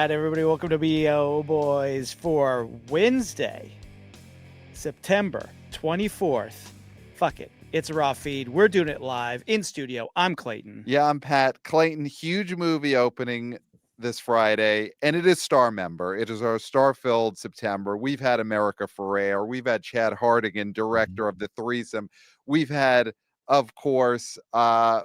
right, everybody, welcome to BO Boys for Wednesday, September 24th. Fuck it. It's a raw feed. We're doing it live in studio. I'm Clayton. Yeah, I'm Pat. Clayton, huge movie opening this Friday, and it is Star Member. It is our star-filled September. We've had America Ferrer. We've had Chad Hartigan, director of The Threesome. We've had, of course, had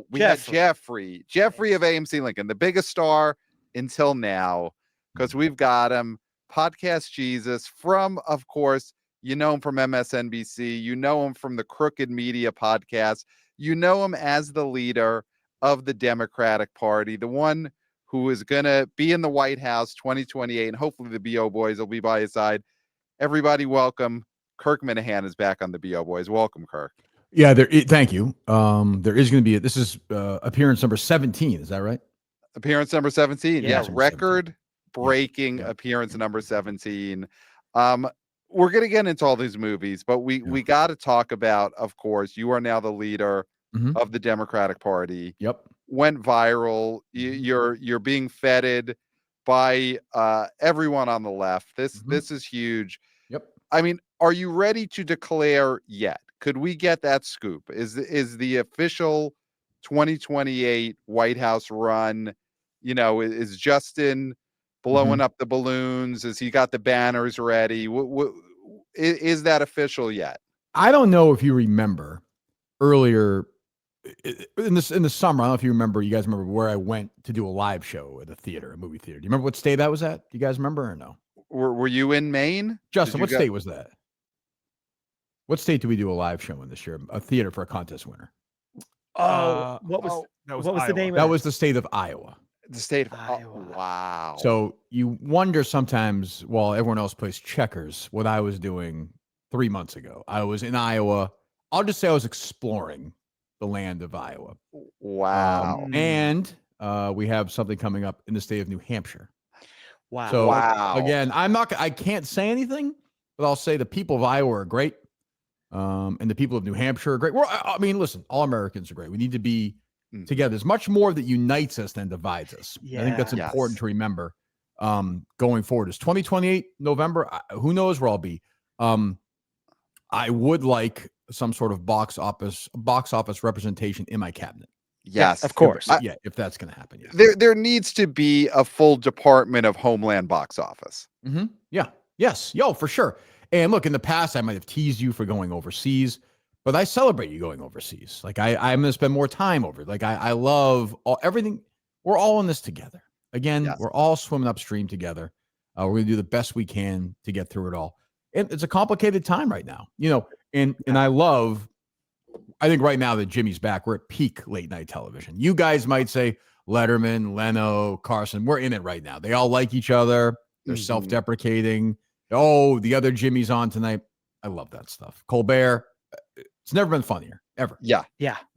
Jeffrey of AMC Lincoln, the biggest star until now, because we've got him. Podcast Jesus from, of course, you know him from MSNBC. You know him from the Crooked Media podcast. You know him as the leader of the Democratic Party, the one who is going to be in the White House 2028, and hopefully the BO Boys will be by his side. Everybody welcome. Kirk Minihane is back on the BO Boys. Welcome, Kirk. Yeah, thank you. There is going to be this is appearance number 17. Is that right? Appearance number 17. Yeah, record-breaking appearance number 17. We're going to get into all these movies, but we got to talk about, of course, you are now the leader of the Democratic Party. Yep. Went viral. You're being feted by everyone on the left. This is huge. Yep. I mean, are you ready to declare yet? Could we get that scoop? Is the official 2028 White House run, is Justin blowing up the balloons? Has he got the banners ready? Is that official yet? I don't know if you remember earlier in the summer. I don't know if you guys remember where I went to do a live show at a movie theater. Do you remember what state that was at? Do you guys remember or no? Were you in Maine? Justin, what state was that? What state did we do a live show in this year? A theater for a contest winner. What was the name of it? That was the state of Iowa. The state of Iowa. Wow. So you wonder sometimes, while everyone else plays checkers, what I was doing 3 months ago. I was in Iowa. I'll just say I was exploring the land of Iowa. Wow. And we have something coming up in the state of New Hampshire. Wow. So again, I can't say anything, but I'll say the people of Iowa are great. And the people of New Hampshire are great. Listen, all Americans are great. We need to be together. There's much more that unites us than divides us. I think that's important to remember going forward. It's 2028 November. Who knows where I'll be? I would like some sort of box office representation in my cabinet. Yes, of course. If that's going to happen. Yeah. There needs to be a full Department of Homeland box office. Mm-hmm. Yeah. Yes. Yo, for sure. And look, in the past, I might have teased you for going overseas, but I celebrate you going overseas. Like I'm going to spend more time over. Like I love everything. We're all in this together. Again, We're all swimming upstream together. We're going to do the best we can to get through it all. And it's a complicated time right now, and I think right now that Jimmy's back, we're at peak late night television. You guys might say Letterman, Leno, Carson, we're in it right now. They all like each other. They're self-deprecating. Oh, the other Jimmy's on tonight. I love that stuff. Colbert. It's never been funnier, ever. Yeah.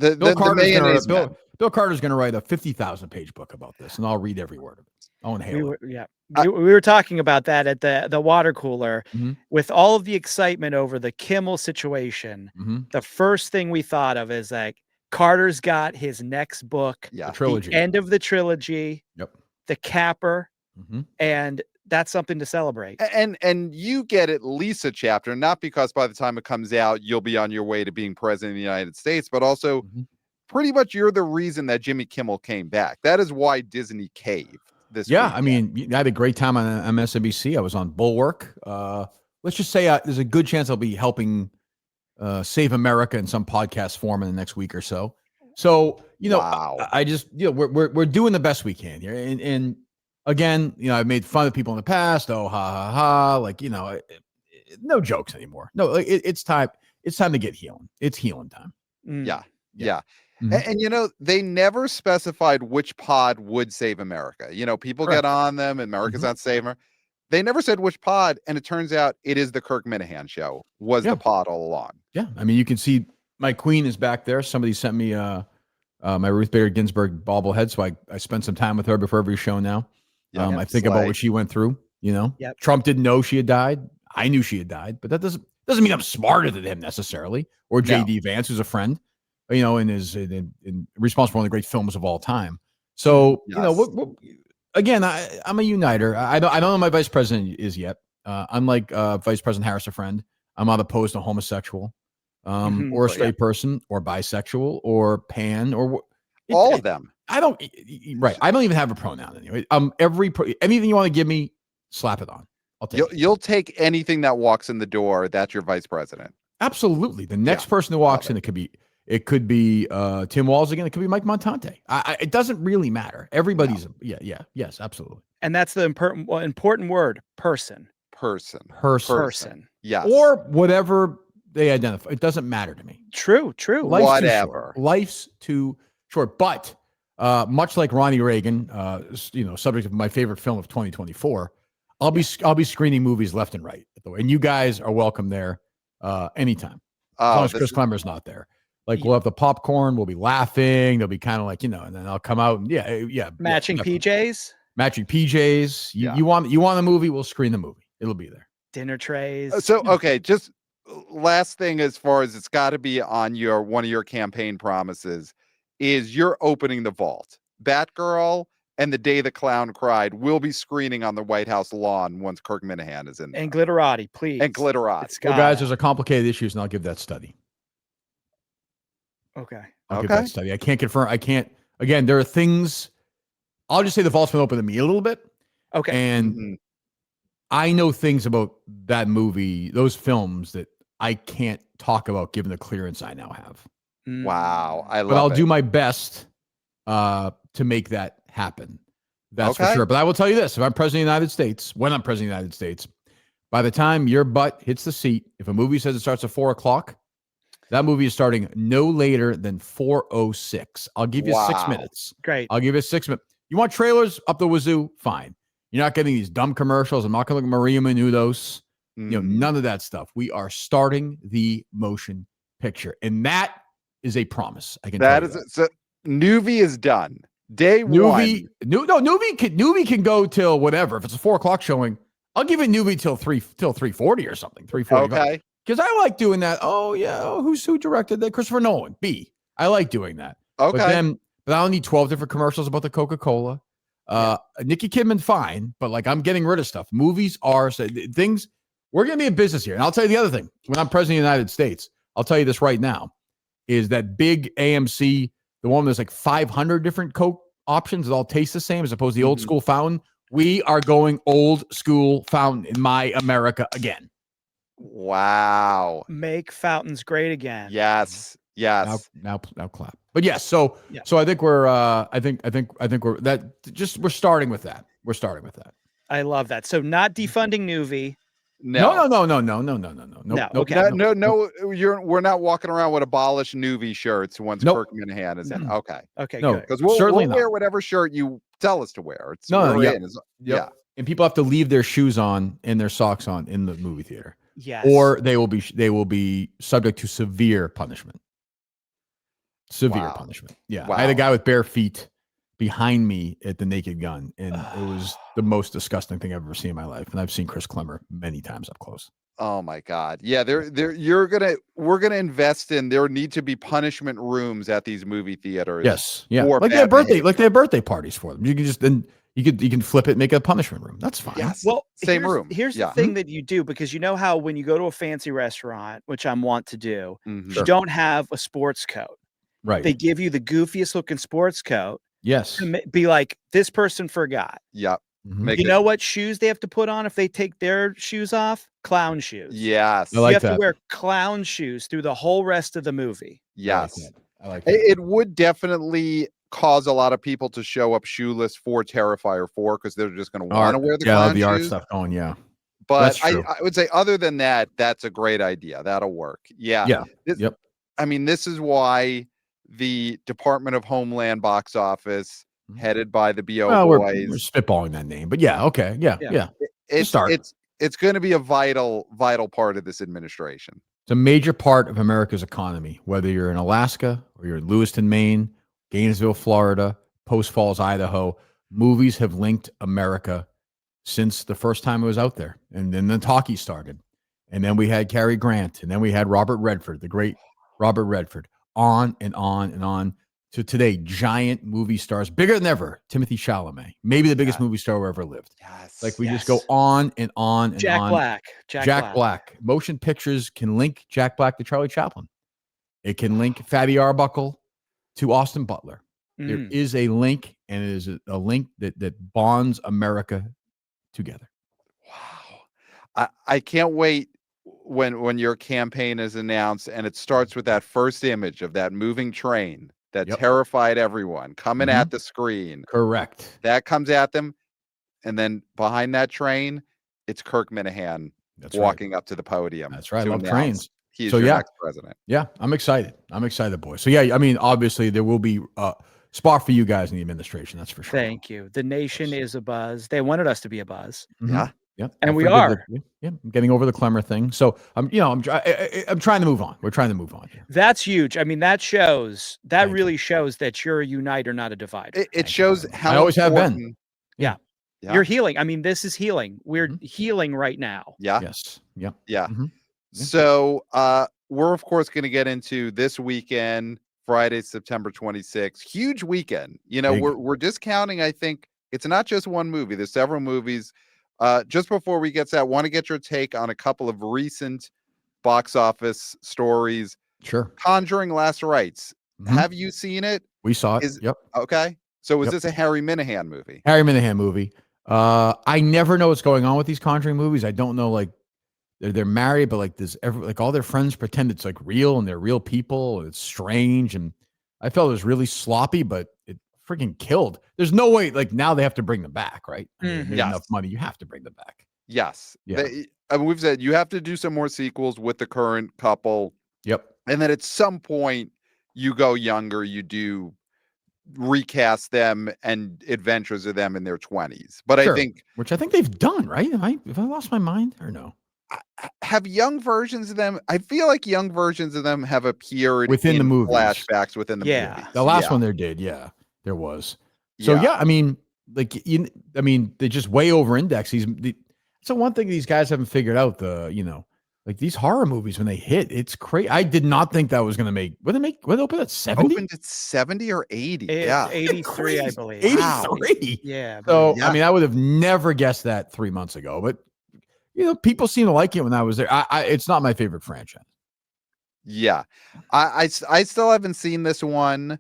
Bill Carter's going to write a 50,000-page book about this, and I'll read every word of it. I'll inhale it. We were talking about that at the water cooler with all of the excitement over the Kimmel situation. The first thing we thought of is like Carter's got his next book, the trilogy, the end of the trilogy, the capper, and that's something to celebrate. And you get at least a chapter, not because by the time it comes out, you'll be on your way to being president of the United States, but also pretty much you're the reason that Jimmy Kimmel came back. That is why Disney caved this weekend. I mean, I had a great time on MSNBC. I was on Bulwark. Let's just say there's a good chance I'll be helping Save America in some podcast form in the next week or so. So, I just, we're doing the best we can here. And again, I've made fun of people in the past. Oh, ha, ha, ha. Like, no jokes anymore. No, it's time. It's time to get healing. It's healing time. Yeah. And they never specified which pod would save America. People get on them and America's not saving her. They never said which pod. And it turns out it is the Kirk Minihane show was the pod all along. Yeah. I mean, you can see my queen is back there. Somebody sent me my Ruth Bader Ginsburg bobblehead. So I spent some time with her before every show now. I think about what she went through, Trump didn't know she had died. I knew she had died, but that doesn't mean I'm smarter than him necessarily, or JD Vance, who's a friend, and is responsible for one of the great films of all time. So, again, I'm a uniter. I don't know who my vice president is yet. Unlike Vice President Harris, a friend, I'm not opposed to homosexual, or a straight person, or bisexual, or pan, or all of them. I don't even have a pronoun anyway. Anything you want to give me, slap it on. I'll take it. You'll take anything that walks in the door. That's your vice president. Absolutely. The next person who walks in, it could be Tim Walz again. It could be Mike Montante. It doesn't really matter. Everybody's yes, absolutely. And that's the important word: person. Yes. Or whatever they identify. It doesn't matter to me. True. Whatever. Life's too short. But much like Ronnie Reagan, subject of my favorite film of 2024, I'll be screening movies left and right. And you guys are welcome there anytime. As long as Chris Klemmer's not there. Like, we'll have the popcorn, we'll be laughing, they'll be kind of like, and then I'll come out and matching PJs. Matching PJs. You want a movie, we'll screen the movie. It'll be there. Dinner trays. So okay, just last thing, as far as it's got to be on one of your campaign promises, is you're opening the vault. Batgirl and The Day the Clown Cried will be screening on the White House lawn once Kirk Minihane is in there. And Glitterati, please. And Glitterati. Well, guys, there's a complicated issues, and I'll give that study. Okay. I'll give that study. I can't confirm. I can't. Again, there are things. I'll just say the vault's been open to me a little bit. Okay. And I know things about that movie, those films, that I can't talk about given the clearance I now have. Wow. But I'll do my best to make that happen. That's for sure. But I will tell you this. If I'm president of the United States, when I'm president of the United States, by the time your butt hits the seat, if a movie says it starts at 4:00, that movie is starting no later than 4:06. I'll give you 6 minutes. Great. I'll give you 6 minutes. You want trailers up the wazoo? Fine. You're not getting these dumb commercials. I'm not going to look at Maria Menounos. None of that stuff. We are starting the motion picture. And that is a promise. I can tell you that. So Nuvi is done. Day one. Nuvi can go till whatever. If it's a 4:00 showing, I'll give it Nuvi till 3:40 or something. 3:45. Okay. Because I like doing that. Oh yeah. Oh, who directed that? Christopher Nolan. B. I like doing that. Okay. But I don't need 12 different commercials about the Coca-Cola. Nicki Kidman, fine, but like I'm getting rid of stuff. Movies are things. We're gonna be in business here. And I'll tell you the other thing. When I'm president of the United States, I'll tell you this right now, is that big AMC, the one there's like 500 different Coke options that all taste the same as opposed to the old school fountain. We are going old school fountain in my America again. Wow. Make fountains great again. Yes. Now clap. But yes, so I think we're we're starting with that. I love that. So not defunding Nuvi. No. We're not walking around with abolish Nuvi shirts once Kirk Minihane is in. Okay, no, because we'll wear whatever shirt you tell us to wear. And people have to leave their shoes on and their socks on in the movie theater. Yes, or they will be subject to severe punishment. Punishment. Yeah, I had a guy with bare feet behind me at the Naked Gun, and it was the most disgusting thing I've ever seen in my life. And I've seen Chris Klemmer many times up close. Oh my God. Yeah, we're gonna invest in, there need to be punishment rooms at these movie theaters. Yes. Yeah. Like they have birthday parties for them. You can just you can flip it, make a punishment room. That's fine. Yes. Well, same room. Here's the thing that you do, because you know how when you go to a fancy restaurant, which I'm wont to do, you don't have a sports coat. Right. They give you the goofiest looking sports coat. Yes. To be like, this person forgot. Yep. You know what shoes they have to put on if they take their shoes off? Clown shoes. Yes. I like you have that. to wear clown shoes through the whole rest of the movie. Yes. I like that. It would definitely cause a lot of people to show up shoeless for Terrifier 4 because they're just going to want to wear the clown the shoes. art stuff going. Yeah. But I would say other than that, that's a great idea. That'll work. Yeah. Yeah. I mean, this is why the Department of Homeland box office, headed by the BO boys. We're spitballing that name, but yeah, okay, yeah. It's going to be a vital part of this administration. It's a major part of America's economy, whether you're in Alaska or you're in Lewiston, Maine, Gainesville, Florida, Post Falls, Idaho. Movies have linked America since the first time it was out there, and then the talkies started, and then we had Cary Grant, and then we had Robert Redford, the great Robert Redford. On and on and on. to today giant movie stars, bigger than ever. Timothy Chalamet, maybe the biggest movie star who ever lived. Yes. Like we just go on and on and Jack on. Black. Jack Black. Motion pictures can link Jack Black to Charlie Chaplin. It can link Fatty Arbuckle to Austin Butler. There is a link, and it is a link that bonds America together. Wow. I can't wait when your campaign is announced and it starts with that first image of that moving train that terrified everyone coming at the screen. Correct. That comes at them, and then behind that train, it's Kirk Minihane walking up to the podium. That's right. I love trains. He's your next president. Yeah, I'm excited. Boys. So yeah, I mean, obviously there will be a spot for you guys in the administration. That's for sure. Thank you. The nation is a buzz. They wanted us to be a buzz. Yeah. Yeah, and we are. I'm getting over the Clemmer thing. So I'm trying to move on. We're trying to move on here. That's huge. I mean, that really shows that you're a uniter, not a divider. It shows how I always have been. Yeah. You're healing. I mean, this is healing. We're healing right now. Yeah. Yes. Yep. Yeah. So we're of course going to get into this weekend, Friday, September 26th. Huge weekend. You know, we're discounting. I think it's not just one movie. There's several movies. Just before we get to that, I want to get your take on a couple of recent box office stories. Sure. Conjuring Last Rites. Have you seen it? We saw it. Yep. Okay. So is this a Harry Minihane movie? Harry Minihane movie. I never know what's going on with these Conjuring movies. I don't know, like they're married, but like all their friends pretend it's like real and they're real people. It's strange, and I felt it was really sloppy, but it freaking killed. There's no way. Like now they have to bring them back, right? I mean, they made enough money. You have to bring them back. Yes. Yeah. I mean, we've said you have to do some more sequels with the current couple. Yep. And then at some point you go younger. You do recast them and adventures of them in their 20s. But I think they've done, right? Have I lost my mind or no? Have young versions of them? I feel like young versions of them have appeared within the movies. Flashbacks within the movies. The last one there did. Yeah, there was. So I mean, they just way over index. So one thing these guys haven't figured out, like these horror movies, when they hit, it's crazy. I did not think that was going to make. What they open at 70? Opened at 70 or 80. 83, I believe. 83. Wow. Yeah. So I mean, I would have never guessed that 3 months ago. But people seem to like it when I was there. It's not my favorite franchise. Yeah, I still haven't seen this one.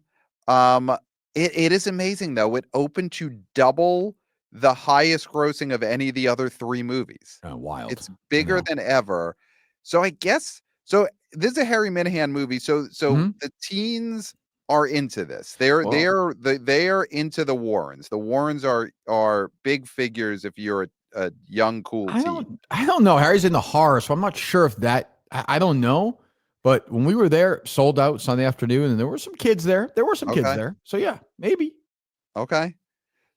It is amazing though. It opened to double the highest grossing of any of the other 3 movies. Wild. It's bigger than ever. So I guess this is a Harry Minihane movie. So the teens are into this. They are into the Warrens. The Warrens are big figures if you're a young cool teen. I don't know. Harry's into horror, so I'm not sure if that. I don't know. But when we were there, sold out Sunday afternoon, and there were some kids there. Kids there. So yeah, maybe. Okay.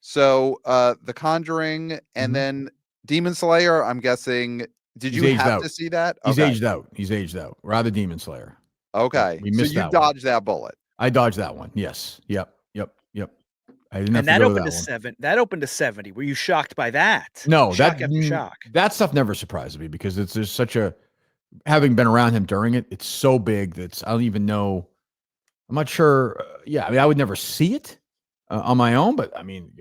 So The Conjuring and then Demon Slayer, I'm guessing. Did you have to see that? He's aged out. He's aged out. Rather Demon Slayer. Okay. We missed you dodged that bullet. I dodged that one. Yes. Yep. I didn't have and that to go opened to that 7. That opened to 70. Were you shocked by that? No, shock after shock. That stuff never surprised me because there's such a, having been around him during it, it's so big that I don't even know. I'm not sure. I mean, I would never see it on my own, but I mean,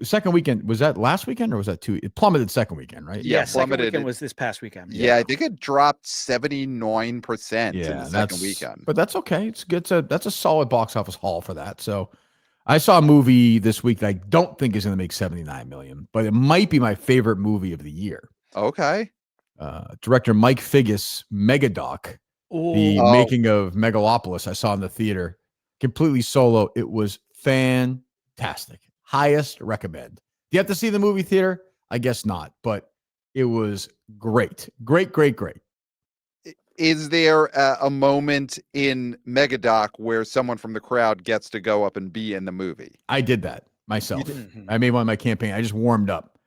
second weekend, was that last weekend or was that 2? It plummeted second weekend, right? Yeah, second weekend was this past weekend. Yeah, I think it dropped 79% in the second weekend. But that's okay. It's good. That's a solid box office haul for that. So I saw a movie this week that I don't think is going to make 79 million, but it might be my favorite movie of the year. Okay. Director Mike Figgis, Megadoc, the making of Megalopolis. I saw in the theater, completely solo. It was fantastic. Highest recommend. Do you have to see the movie theater? I guess not, but it was great. Great. Is there a moment in Megadoc where someone from the crowd gets to go up and be in the movie? I did that myself. I made one of my campaign. I just warmed up.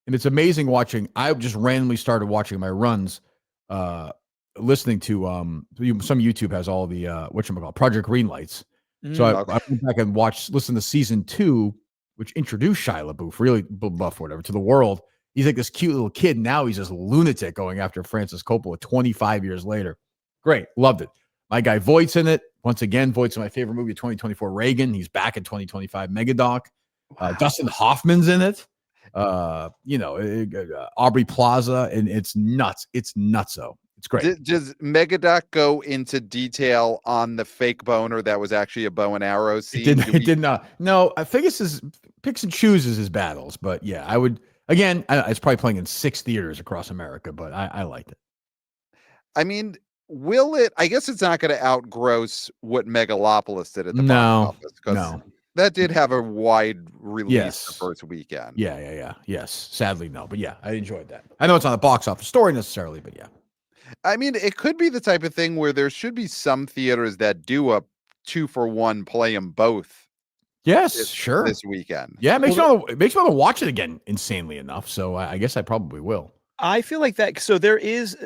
And it's amazing watching. I just randomly started watching my runs, listening to some YouTube has all the whatchamacallit, Project Greenlights. So I went back and listened to season 2, which introduced Shia LaBeouf, really buff, whatever, to the world. He's like this cute little kid. Now he's this lunatic going after Francis Coppola 25 years later. Great. Loved it. My guy Voight's in it. Once again, votes my favorite movie of 2024, Reagan. He's back in 2025, Megadoc. Wow. Dustin Hoffman's in it. Aubrey Plaza, and it's nuts. It's nutso. It's great. Does Megadoc go into detail on the fake boner that was actually a bow and arrow scene? It did not. No, I think picks and chooses his battles, but yeah, I would. Again, it's probably playing in 6 theaters across America, but I liked it. I mean, will it? I guess it's not going to outgross what Megalopolis did at the box office, because that did have a wide release the first weekend. Yes. Sadly, no, but yeah, I enjoyed that. I know it's not a box office story necessarily, but yeah. I mean, it could be the type of thing where there should be some theaters that do a 2-for-1, play them both. Yes, sure. This weekend. Yeah, it makes me want to watch it again, insanely enough. So I guess I probably will. I feel like that. So there is,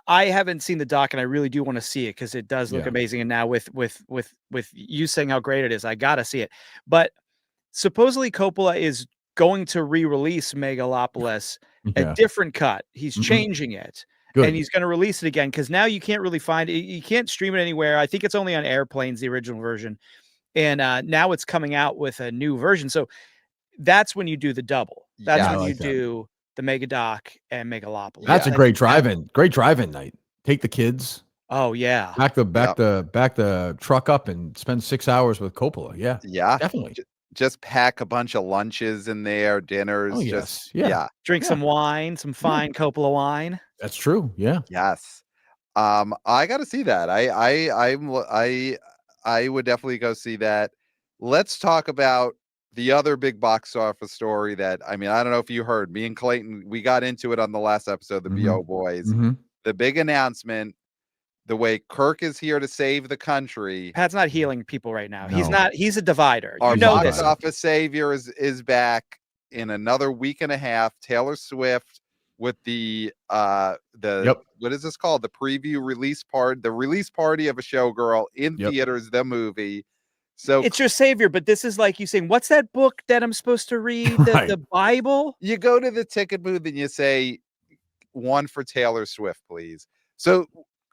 I haven't seen the doc, and I really do want to see it because it does look amazing. And now with you saying how great it is, I gotta see it. But supposedly Coppola is going to re-release Megalopolis a different cut. He's changing it. Good. And he's going to release it again, because now you can't really find it. You can't stream it anywhere. I think it's only on airplanes, the original version. And now it's coming out with a new version. So that's when you do the double. That's when you do the Megadoc and Megalopolis. That's a great drive-in. Great drive-in night. Take the kids. Oh yeah. Back the truck up and spend 6 hours with Coppola. Yeah. Yeah. Definitely. Just pack a bunch of lunches in there, dinners. Oh, yes. Drink some wine, some fine Coppola wine. That's true. Yeah. Yes. I got to see that. I would definitely go see that. Let's talk about the other big box office story that, I mean, I don't know if you heard, me and Clayton, we got into it on the last episode, the BO Boys. The big announcement, the way Kirk is here to save the country. Pat's not healing people right now. No. He's a divider. Our box office savior is back in another week and a half. Taylor Swift with the what is this called? The preview release the release party of a Showgirl in theaters, the movie. So it's your savior, but this is like you saying, what's that book that I'm supposed to read? The Bible? You go to the ticket booth and you say, one for Taylor Swift, please. So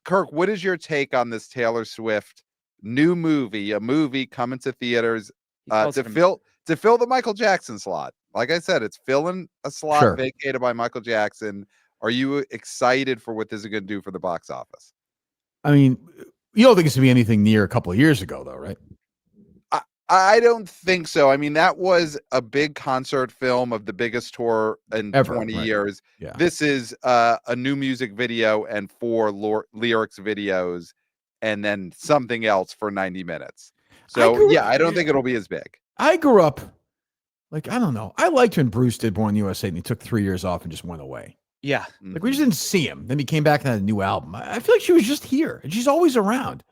Kirk, what is your take on this Taylor Swift new movie, a movie coming to theaters to fill the Michael Jackson slot? Like I said, it's filling a slot vacated by Michael Jackson. Are you excited for what this is going to do for the box office? I mean, you don't think it's going to be anything near a couple of years ago, though, right? I don't think so. I mean, that was a big concert film of the biggest tour in 20 years. Yeah. This is a new music video and 4 lyrics videos, and then something else for 90 minutes. So, I don't think it'll be as big. I grew up, I don't know. I liked when Bruce did Born USA and he took 3 years off and just went away. Yeah. Like, we just didn't see him. Then he came back and had a new album. I feel like she was just here, and she's always around.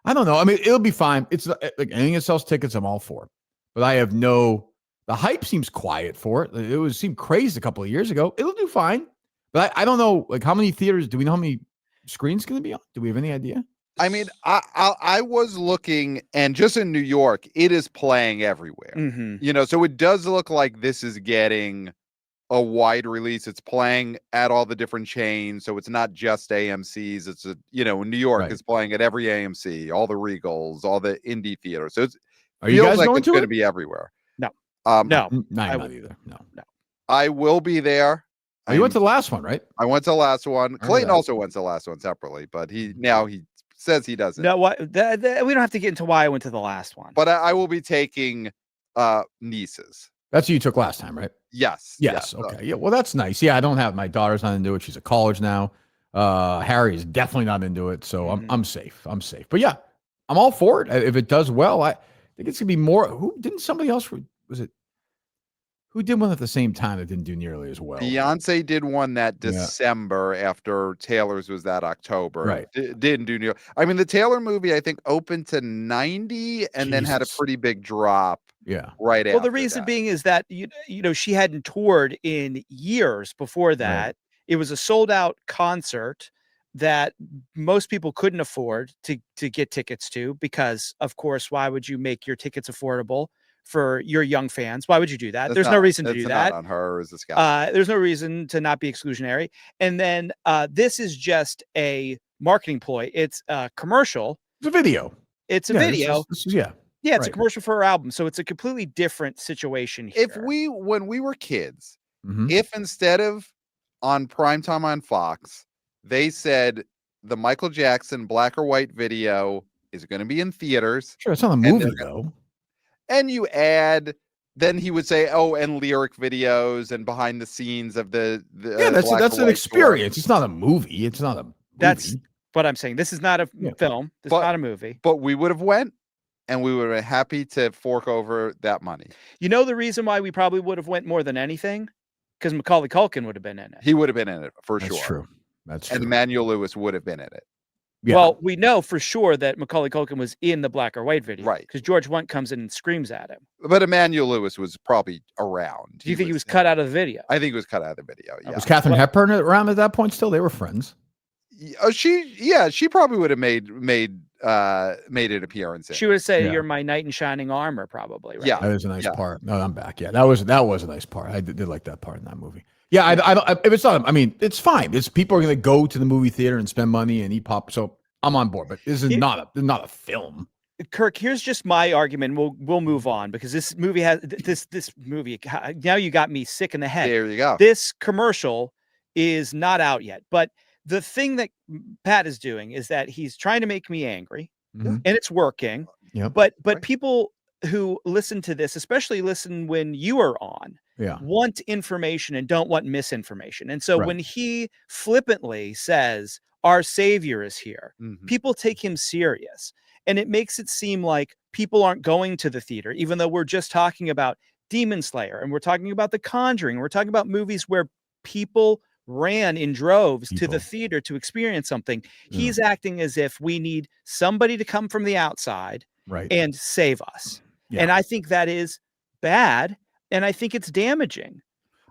I don't know. I mean, it'll be fine. It's like anything that sells tickets, I'm all for. But I have the hype seems quiet for it. It would seem crazy a couple of years ago. It'll do fine. But I don't know, like, how many theaters, do we know how many screens it's going to be on? Do we have any idea? I mean, I was looking, and just in New York, it is playing everywhere. So it does look like this is getting a wide release. It's playing at all the different chains, so it's not just AMC's. It's New York is playing at every AMC, all the Regals, all the indie theaters. So it feels like it's going to be everywhere. No, no, not either. No. I will be there. You went to the last one, right? I went to the last one. Clayton also went to the last one separately, but he says he doesn't. No, we don't have to get into why I went to the last one. But I will be taking nieces. That's who you took last time, right? Yes. Okay. Yeah. Well, that's nice. Yeah, I don't have my daughter's not into it. She's at college now. Harry is definitely not into it, so I'm safe. But yeah, I'm all for it. If it does well, I think it's gonna be more. Who didn't somebody else? Was it? Who did one at the same time that didn't do nearly as well? Beyonce did one that December after Taylor's was that October. Right. Didn't do near. I mean, the Taylor movie, I think, opened to 90 and then had a pretty big drop. Yeah. Right. Well, the reason being is that, she hadn't toured in years before that. Right. It was a sold out concert that most people couldn't afford to get tickets to, because, of course, why would you make your tickets affordable for your young fans? Why would you do that? There's no reason to do that. Not on her as a scout. There's no reason to not be exclusionary. And then this is just a marketing ploy. It's a commercial. It's a video. It's a video. This is Yeah, it's a right. commercial for her album, so it's a completely different situation here. When we were kids, Mhm. if instead of on primetime on Fox, they said the Michael Jackson black or white video is going to be in theaters. Sure, it's not a and movie though. And you add, then he would say, "Oh, and lyric videos and behind the scenes of the Yeah, that's black that's or an white experience. It's not a movie. It's not a movie. That's what I'm saying. This is not a film. This is not a movie. But we would have went, and we would have been happy to fork over that money. You know the reason why we probably would have went more than anything? Because Macaulay Culkin would have been in it. He would have been in it for That's sure. true. That's true. And Emmanuel Lewis would have been in it. Yeah. Well, we know for sure that Macaulay Culkin was in the black or white video. Right. Because George Wendt comes in and screams at him. But Emmanuel Lewis was probably around. Do you think he was cut out of the video? I think he was cut out of the video. Yeah. Was Katharine Hepburn around at that point still? They were friends. She probably would have made an appearance in. She would have said, "You're my knight in shining armor," probably. Right? Yeah. That was a nice part. No, I'm back. Yeah, that was a nice part. I did like that part in that movie. Yeah, I if it's not, I mean, it's fine. It's people are going to go to the movie theater and spend money and eat pop. So I'm on board. But this is not a film. Kirk, here's just my argument. We'll move on because this movie has this movie. Now you got me sick in the head. There you go. This commercial is not out yet, but the thing that Pat is doing is that he's trying to make me angry, and it's working. Yeah. But people who listen to this, especially listen when you are on, want information and don't want misinformation. And so when he flippantly says our savior is here, people take him serious. And it makes it seem like people aren't going to the theater, even though we're just talking about Demon Slayer and we're talking about The Conjuring. We're talking about movies where people ran in droves to the theater to experience something. He's acting as if we need somebody to come from the outside and save us. And I think that is bad. And I think it's damaging.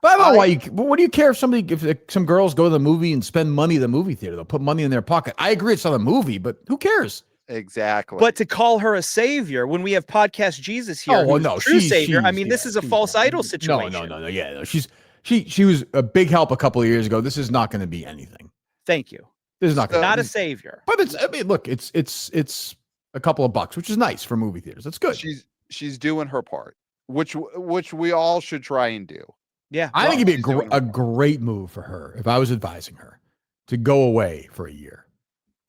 But I don't know why what do you care if some girls go to the movie and spend money at the movie theater? They'll put money in their pocket. I agree it's not a movie, but who cares? Exactly. But to call her a savior when we have podcast Jesus here, true savior. I mean, this is a false idol situation. No. Yeah, no. She was a big help a couple of years ago. This is not going to be anything. Thank you. This is not not a savior. But it's. I mean, look, it's a couple of bucks, which is nice for movie theaters. That's good. She's doing her part, which we all should try and do. Yeah, I think it'd be a great move for her if I was advising her to go away for a year.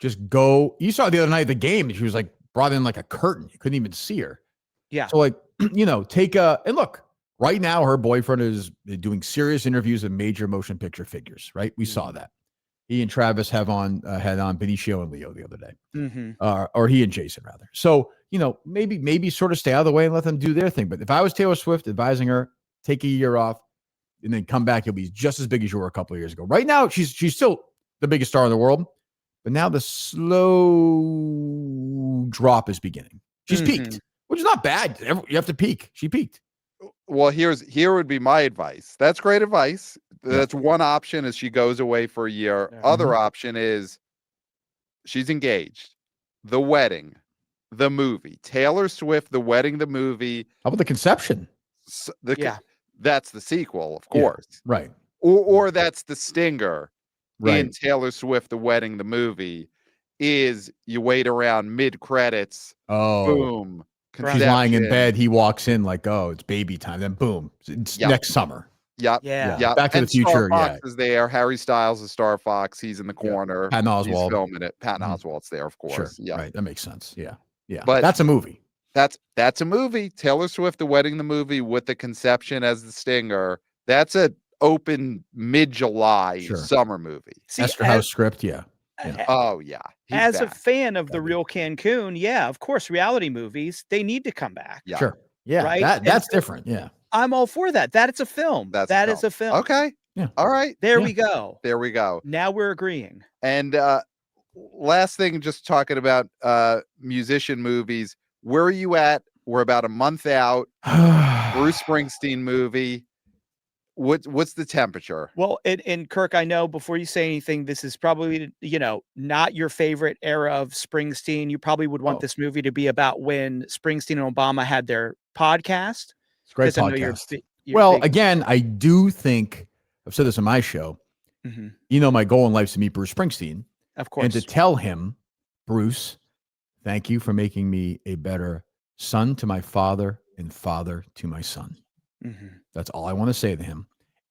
Just go. You saw the other night at the game, and she was like brought in like a curtain. You couldn't even see her. Yeah. So like, take and look. Right now, her boyfriend is doing serious interviews with major motion picture figures. Right, we saw that. He and Travis had on Benicio and Leo the other day, or he and Jason rather. So maybe sort of stay out of the way and let them do their thing. But if I was Taylor Swift advising her, take a year off and then come back, you'll be just as big as you were a couple of years ago. Right now, she's still the biggest star in the world. But now the slow drop is beginning. She's peaked, which is not bad. You have to peak. She peaked. Well, here would be my advice. That's great advice. That's one option is she goes away for a year. Other option is she's engaged. The wedding, the movie. Taylor Swift, the wedding, the movie. How about the conception? That's the sequel, of course. Yeah, right. Or that's the stinger. Right. In Taylor Swift, the wedding, the movie, is you wait around mid credits. Oh, boom! She's lying in bed. He walks in like, oh, it's baby time. Then boom, it's next summer. Yep. Yeah. Back to the Future. Star Fox is there. Harry Styles is Star Fox. He's in the corner. Patton Oswalt. He's filming it. Patton Oswalt's there, of course. Sure. Yeah. Right. That makes sense. Yeah. But that's a movie. That's a movie. Taylor Swift, the wedding, the movie with the conception as the stinger. That's a open mid-July summer movie. Esther House script, Oh yeah. As a fan of the real Cancun, of course, reality movies, they need to come back. Yeah. Sure. Yeah. Right? That's different. Yeah. I'm all for that. That is a film. That is a film. Okay. Yeah. All right. There we go. There we go. Now we're agreeing. And last thing, just talking about musician movies. Where are you at? We're about a month out. Bruce Springsteen movie. What's the temperature? Well, and Kirk, I know before you say anything, this is probably, not your favorite era of Springsteen. You probably would want this movie to be about when Springsteen and Obama had their podcast. It's a great podcast. Again, I do think, I've said this on my show, my goal in life is to meet Bruce Springsteen. Of course. And to tell him, Bruce, Thank you for making me a better son to my father and father to my son. That's all I want to say to him.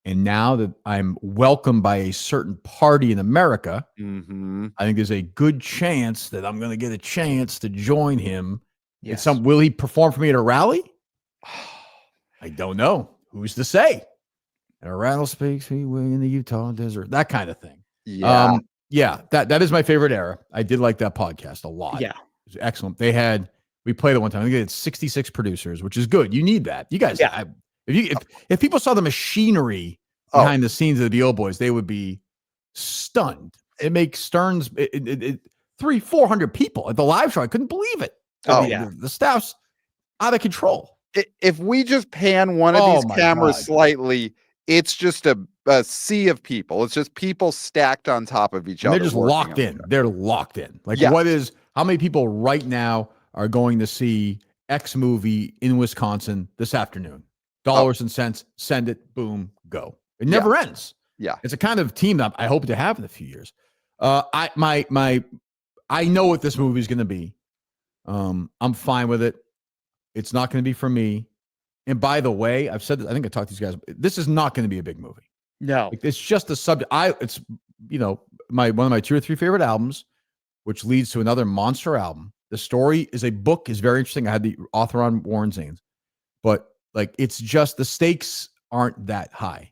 And now that I'm welcomed by a certain party in America, I think there's a good chance that I'm going to get a chance to join him. Yes. Will he perform for me at a rally? I don't know. Who's to say? At a rattlesnake in the Utah desert, that kind of thing. Yeah. That is my favorite era. I did like that podcast a lot. Yeah. It was excellent. We played it one time. I think they had 66 producers, which is good. You need that. You guys, if people saw the machinery behind the scenes of the DOLLHOUSE, they would be stunned. It makes Stearns 300-400 people at the live show. I couldn't believe it. The staff's out of control. If we just pan one of these cameras slightly, it's just a sea of people. It's just people stacked on top of each other. They're just locked in. They're locked in. Like how many people right now are going to see X movie in Wisconsin this afternoon? Dollars and cents, send it, boom, go. It never ends. Yeah. It's a kind of team that I hope to have in a few years. I know what this movie is going to be. I'm fine with it. It's not going to be for me. And by the way, I've said this, I think I talked to these guys. This is not going to be a big movie. No. It's just a subject. It's one of my 2 or 3 favorite albums, which leads to another monster album. The story is very interesting. I had the author on, Warren Zanes, but it's just the stakes aren't that high.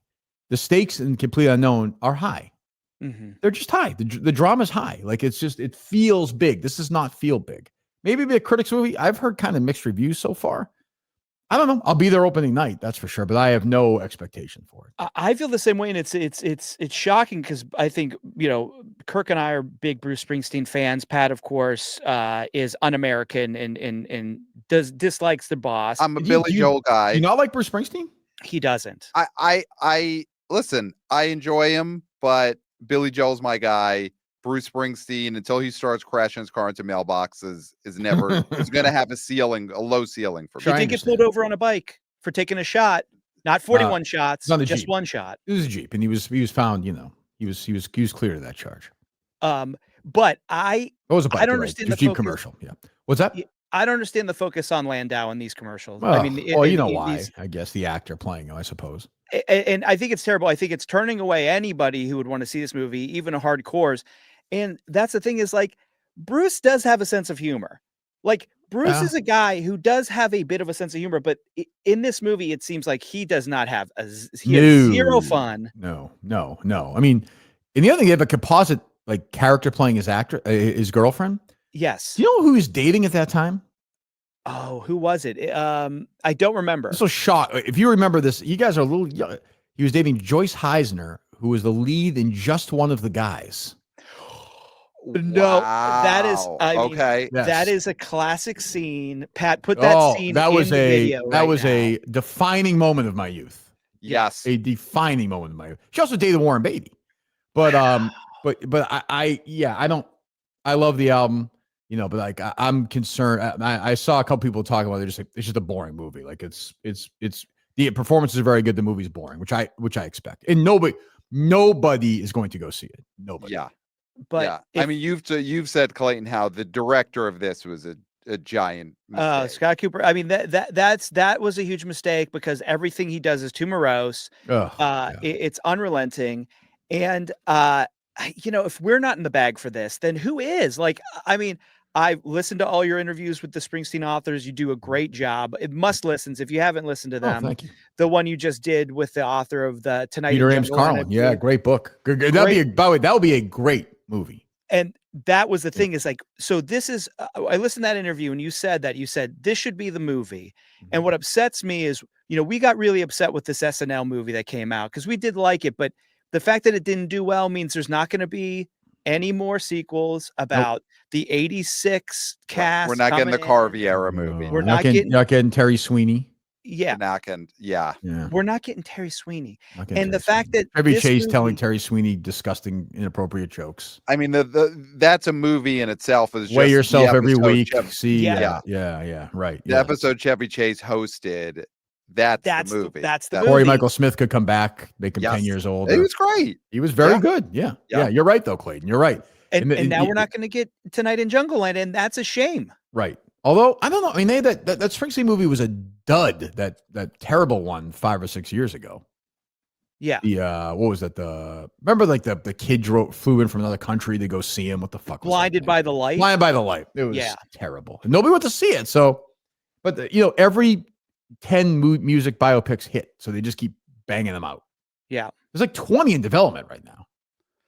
The stakes in Complete Unknown are high. They're just high. The drama's high. It feels big. This does not feel big. Maybe be a critics movie. I've heard kind of mixed reviews so far. I don't know. I'll be there opening night, that's for sure, but I have no expectation for it. I feel the same way, and it's shocking because I think Kirk and I are big Bruce Springsteen fans. Pat, of course, is un-American and dislikes the boss. I'm a Billy Joel guy. Do you not like Bruce Springsteen? He doesn't. I listen. I enjoy him, but Billy Joel's my guy. Bruce Springsteen, until he starts crashing his car into mailboxes, is never is going to have a low ceiling for me. He did get pulled over on a bike for taking a shot, not 41 shots, just Jeep. one shot. It was a Jeep, and he was found. He was clear of that charge. But I was a bike. I don't understand the Jeep focus. Commercial. Yeah, what's that? I don't understand the focus on Landau in these commercials. Well, I mean, why? I guess the actor playing him, I suppose. And I think it's terrible. I think it's turning away anybody who would want to see this movie, even hardcores. And that's the thing is Bruce does have a sense of humor. Bruce is a guy who does have a bit of a sense of humor, but in this movie, it seems like he does not have has zero fun. No. I mean, in the other thing, you have a composite character playing his girlfriend. Yes. Do you know who he was dating at that time? Oh, who was it? I don't remember. So shocked. If you remember this, you guys are a little young. He was dating Joyce Heisner, who was the lead in Just One of the Guys. No, that is okay. That is a classic scene. Pat, put that scene. That was a defining moment of my youth. Yes, a defining moment of my youth. She also dated Warren Beatty, but I don't. I love the album, but I'm concerned. I saw a couple people talking about it. It's just a boring movie. It's the performance is very good. The movie's boring, which I expect, and nobody is going to go see it. Nobody. Yeah. But I mean, you've said, Clayton, how the director of this was a giant mistake. Scott Cooper. I mean, that was a huge mistake because everything he does is too morose. It's unrelenting, and if we're not in the bag for this, then who is? I mean, I've listened to all your interviews with the Springsteen authors. You do a great job. It must listens. If you haven't listened to them, thank you. The one you just did with the author of the Tonight, Peter Ames Carlin. Yeah, great book. That would be a great movie. And that was the thing is so this is, I listened to that interview and you said this should be the movie. And what upsets me is, we got really upset with this SNL movie that came out because we did like it, but the fact that it didn't do well means there's not going to be any more sequels about the 86 cast. We're not getting the Carvey era movie. We're not getting Terry Sweeney. Yeah. We're not getting Terry Sweeney. And the fact that Chevy Chase telling Terry Sweeney disgusting, inappropriate jokes. I mean, that's a movie in itself. Is Weigh just yourself every week. See, right. The episode Chevy Chase hosted. That's the movie. That's the Corey movie. Michael Smith could come back, make him 10 years old. He was great. He was very good. Yeah. You're right, though, Clayton. You're right. And now we're not going to get Tonight in Jungleland, and that's a shame. Right. Although I don't know. I mean, that Springsteen movie was a dud. That terrible one 5 or 6 years ago. Yeah. The what was that? Remember like the kid flew in from another country to go see him. What the fuck was Blinded by the Light? Blinded by the Light. It was terrible. And nobody went to see it. So, but every 10 music biopics hit. So they just keep banging them out. Yeah. There's like 20 in development right now.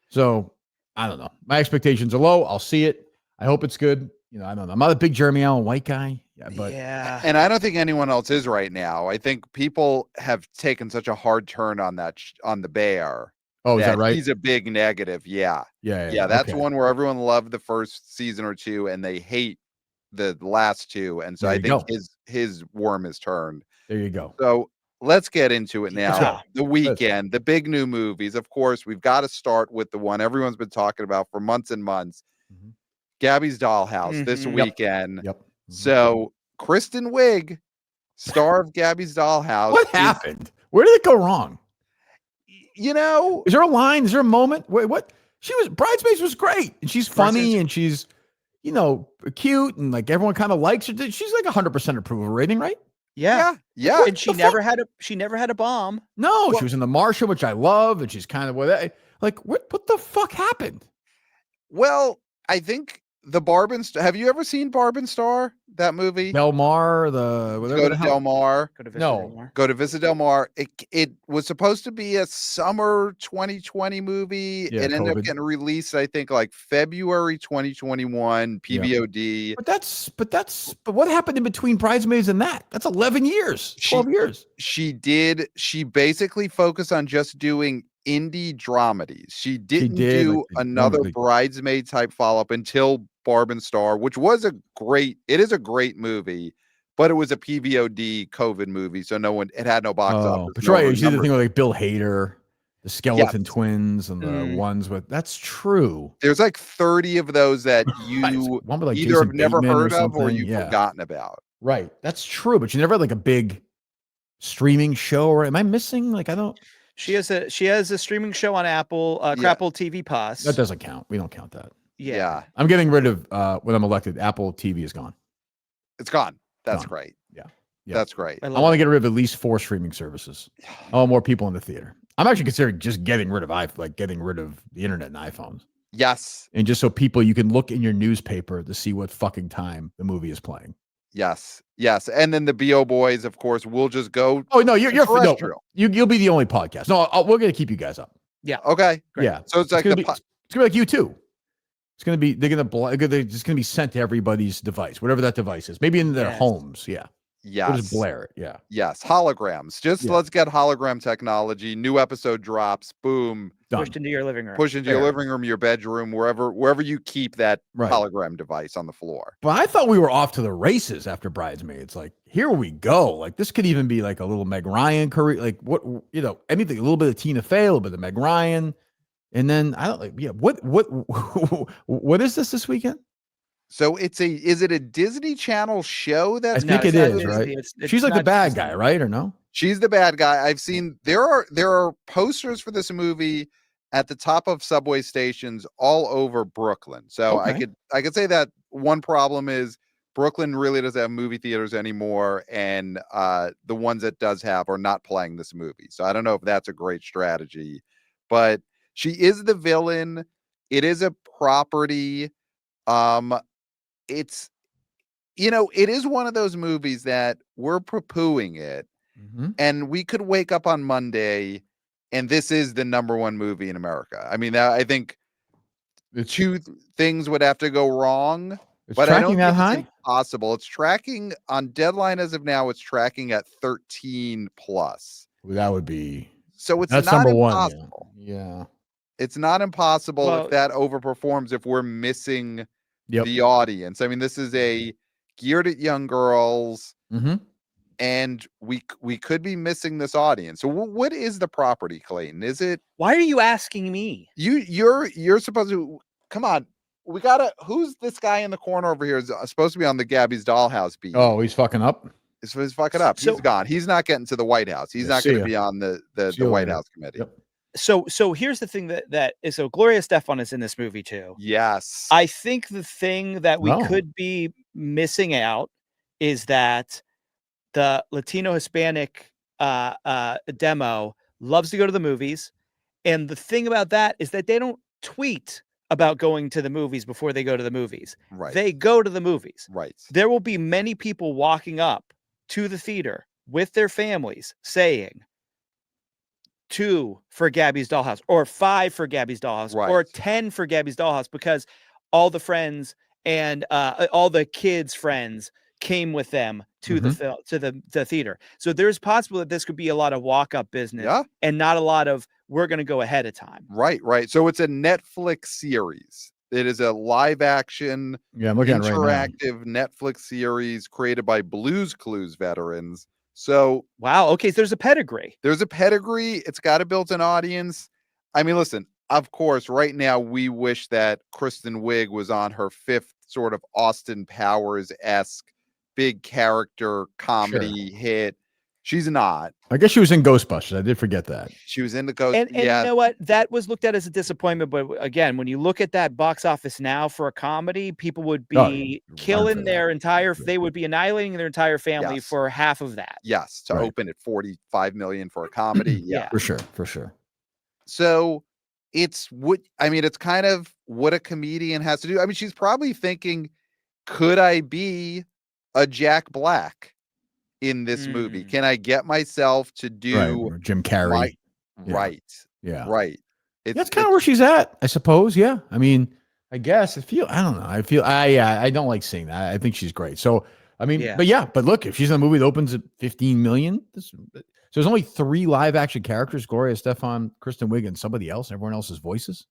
So I don't know. My expectations are low. I'll see it. I hope it's good. I don't know. I'm not a big Jeremy Allen White guy. Yeah. And I don't think anyone else is right now. I think people have taken such a hard turn on on the Bear. Oh, is that right? He's a big negative. Yeah. That's one where everyone loved the first season or two and they hate the last two. And so I think his worm is turned. There you go. So let's get into it now. The weekend, the big new movies. Of course, we've got to start with the one everyone's been talking about for months and months. Mm-hmm. Gabby's Dollhouse this weekend. Yep. So Kristen Wiig, star of Gabby's Dollhouse. What happened? Where did it go wrong? Is there a line? Is there a moment? Wait, what? Bridesmaids was great, and she's funny, and she's, cute, and like everyone kind of likes her. She's like 100% approval rating, right? Yeah. And she never had a bomb. No, she was in The Martian, which I love, and she's kind of what the fuck happened? Well, I think the Barb and Star. Have you ever seen Barb and Star? That movie? Del Mar, Go to Del Mar. Go to Visit Del Mar. It was supposed to be a summer 2020 movie. Yeah, it ended up getting released, I think, like February 2021 PVOD. Yeah. But what happened in between Bridesmaids and that? That's 11 years, 12 years. She basically focused on just doing indie dramedies. She didn't do another Bridesmaid type follow-up until Barb and Star, which was it is a great movie, but it was a PVOD COVID movie, so it had no box office. That's right. You see the thing with like Bill Hader, the Skeleton Twins, and the ones with that's true. There's like 30 of those that you either Jason have never Bateman heard of or you've forgotten about. Right. That's true, but you never had like a big streaming show, or am I missing? Like I don't. She has a streaming show on Apple, Apple TV Plus. That doesn't count. We don't count that. Yeah. I'm getting rid of when I'm elected. Apple TV is gone. It's gone. That's great. Yeah. That's great. I want to get rid of at least 4 streaming services. I want more people in the theater. I'm actually considering just getting rid of getting rid of the internet and iPhones. Yes. And just so you can look in your newspaper to see what fucking time the movie is playing. Yes. And then the BO boys, of course, will just go. Oh no, you'll be the only podcast. No, we're gonna keep you guys up. Yeah. Okay. Great. Yeah. So it's gonna be like you too. It's gonna be they're just gonna be sent to everybody's device, whatever that device is. Maybe in their homes. Yeah. Yes. We'll just blare it. Yeah. Yes. Holograms. Let's get hologram technology. New episode drops. Boom. Done. Pushed into your living room. Push into your living room, your bedroom, wherever you keep that hologram device on the floor. But I thought we were off to the races after Bridesmaids. Like, here we go. Like, this could even be like a little Meg Ryan career. Like, anything, a little bit of Tina Fey, a little bit of Meg Ryan. And then what is this weekend? So is it a Disney Channel show? I think it is, right? She's like the bad guy, right? Or no? She's the bad guy. I've seen there are posters for this movie at the top of subway stations all over Brooklyn. So I could say that one problem is Brooklyn really doesn't have movie theaters anymore, and the ones it does have are not playing this movie. So I don't know if that's a great strategy, but she is the villain. It is a property. It's it is one of those movies that we're poo-pooing it, and we could wake up on Monday and this is the #1 movie in America. I mean, I think two things would have to go wrong, but I don't think it's impossible. It's tracking on Deadline as of now. It's tracking at 13 plus. Well, that would be so. It's not impossible. Yeah, it's not impossible if that overperforms. If we're missing the audience, I mean, this is geared at young girls. And we could be missing this audience. So what is the property, Clayton? Is it? Why are you asking me? You're supposed to come on. We gotta. Who's this guy in the corner over here? Is supposed to be on the Gabby's Dollhouse beat. Oh, he's fucking up. He's fucking up. He's gone. He's not getting to the White House. He's not going to be on the White House committee. Yep. So here's the thing that is, so Gloria Estefan is in this movie too. Yes. I think the thing that we Oh. could be missing out is that the Latino Hispanic demo loves to go to the movies. And the thing about that is that they don't tweet about going to the movies before they go to the movies. Right. They go to the movies. Right. There will be many people walking up to the theater with their families saying 2 for Gabby's Dollhouse, or 5 for Gabby's Dollhouse, Right. or 10 for Gabby's Dollhouse, because all the friends and all the kids' friends came with them to the theater. So there's possible that this could be a lot of walk-up business, Yeah. and not a lot of we're going to go ahead of time. Right. So it's a Netflix series. It is a live action, I'm looking at it right interactive Netflix series created by Blue's Clues veterans. So wow, okay, so there's a pedigree. It's got a built-in audience. I mean, listen, of course, right now we wish that Kristen Wiig was on her 5th sort of Austin Powers-esque big character comedy hit. She's not. I guess she was in Ghostbusters. I did forget that. She was in the Ghost. And you know what? That was looked at as a disappointment. But again, when you look at that box office now for a comedy, people would be killing their entire, they would be annihilating their entire family for half of that. Yes. To open at 45 million for a comedy. Yeah. For sure. So it's kind of what a comedian has to do. I mean, she's probably thinking, could I be a Jack Black in this movie? Can I get myself to do Jim Carrey? Right. That's kind of where she's at, I suppose. Yeah. I mean, I guess I don't know. I don't like seeing that. I think she's great. So, I mean, but look, if she's in a movie that opens at 15 million, so there's only 3 live action characters: Gloria Estefan, Kristen Wiig, and somebody else. Everyone else's voices.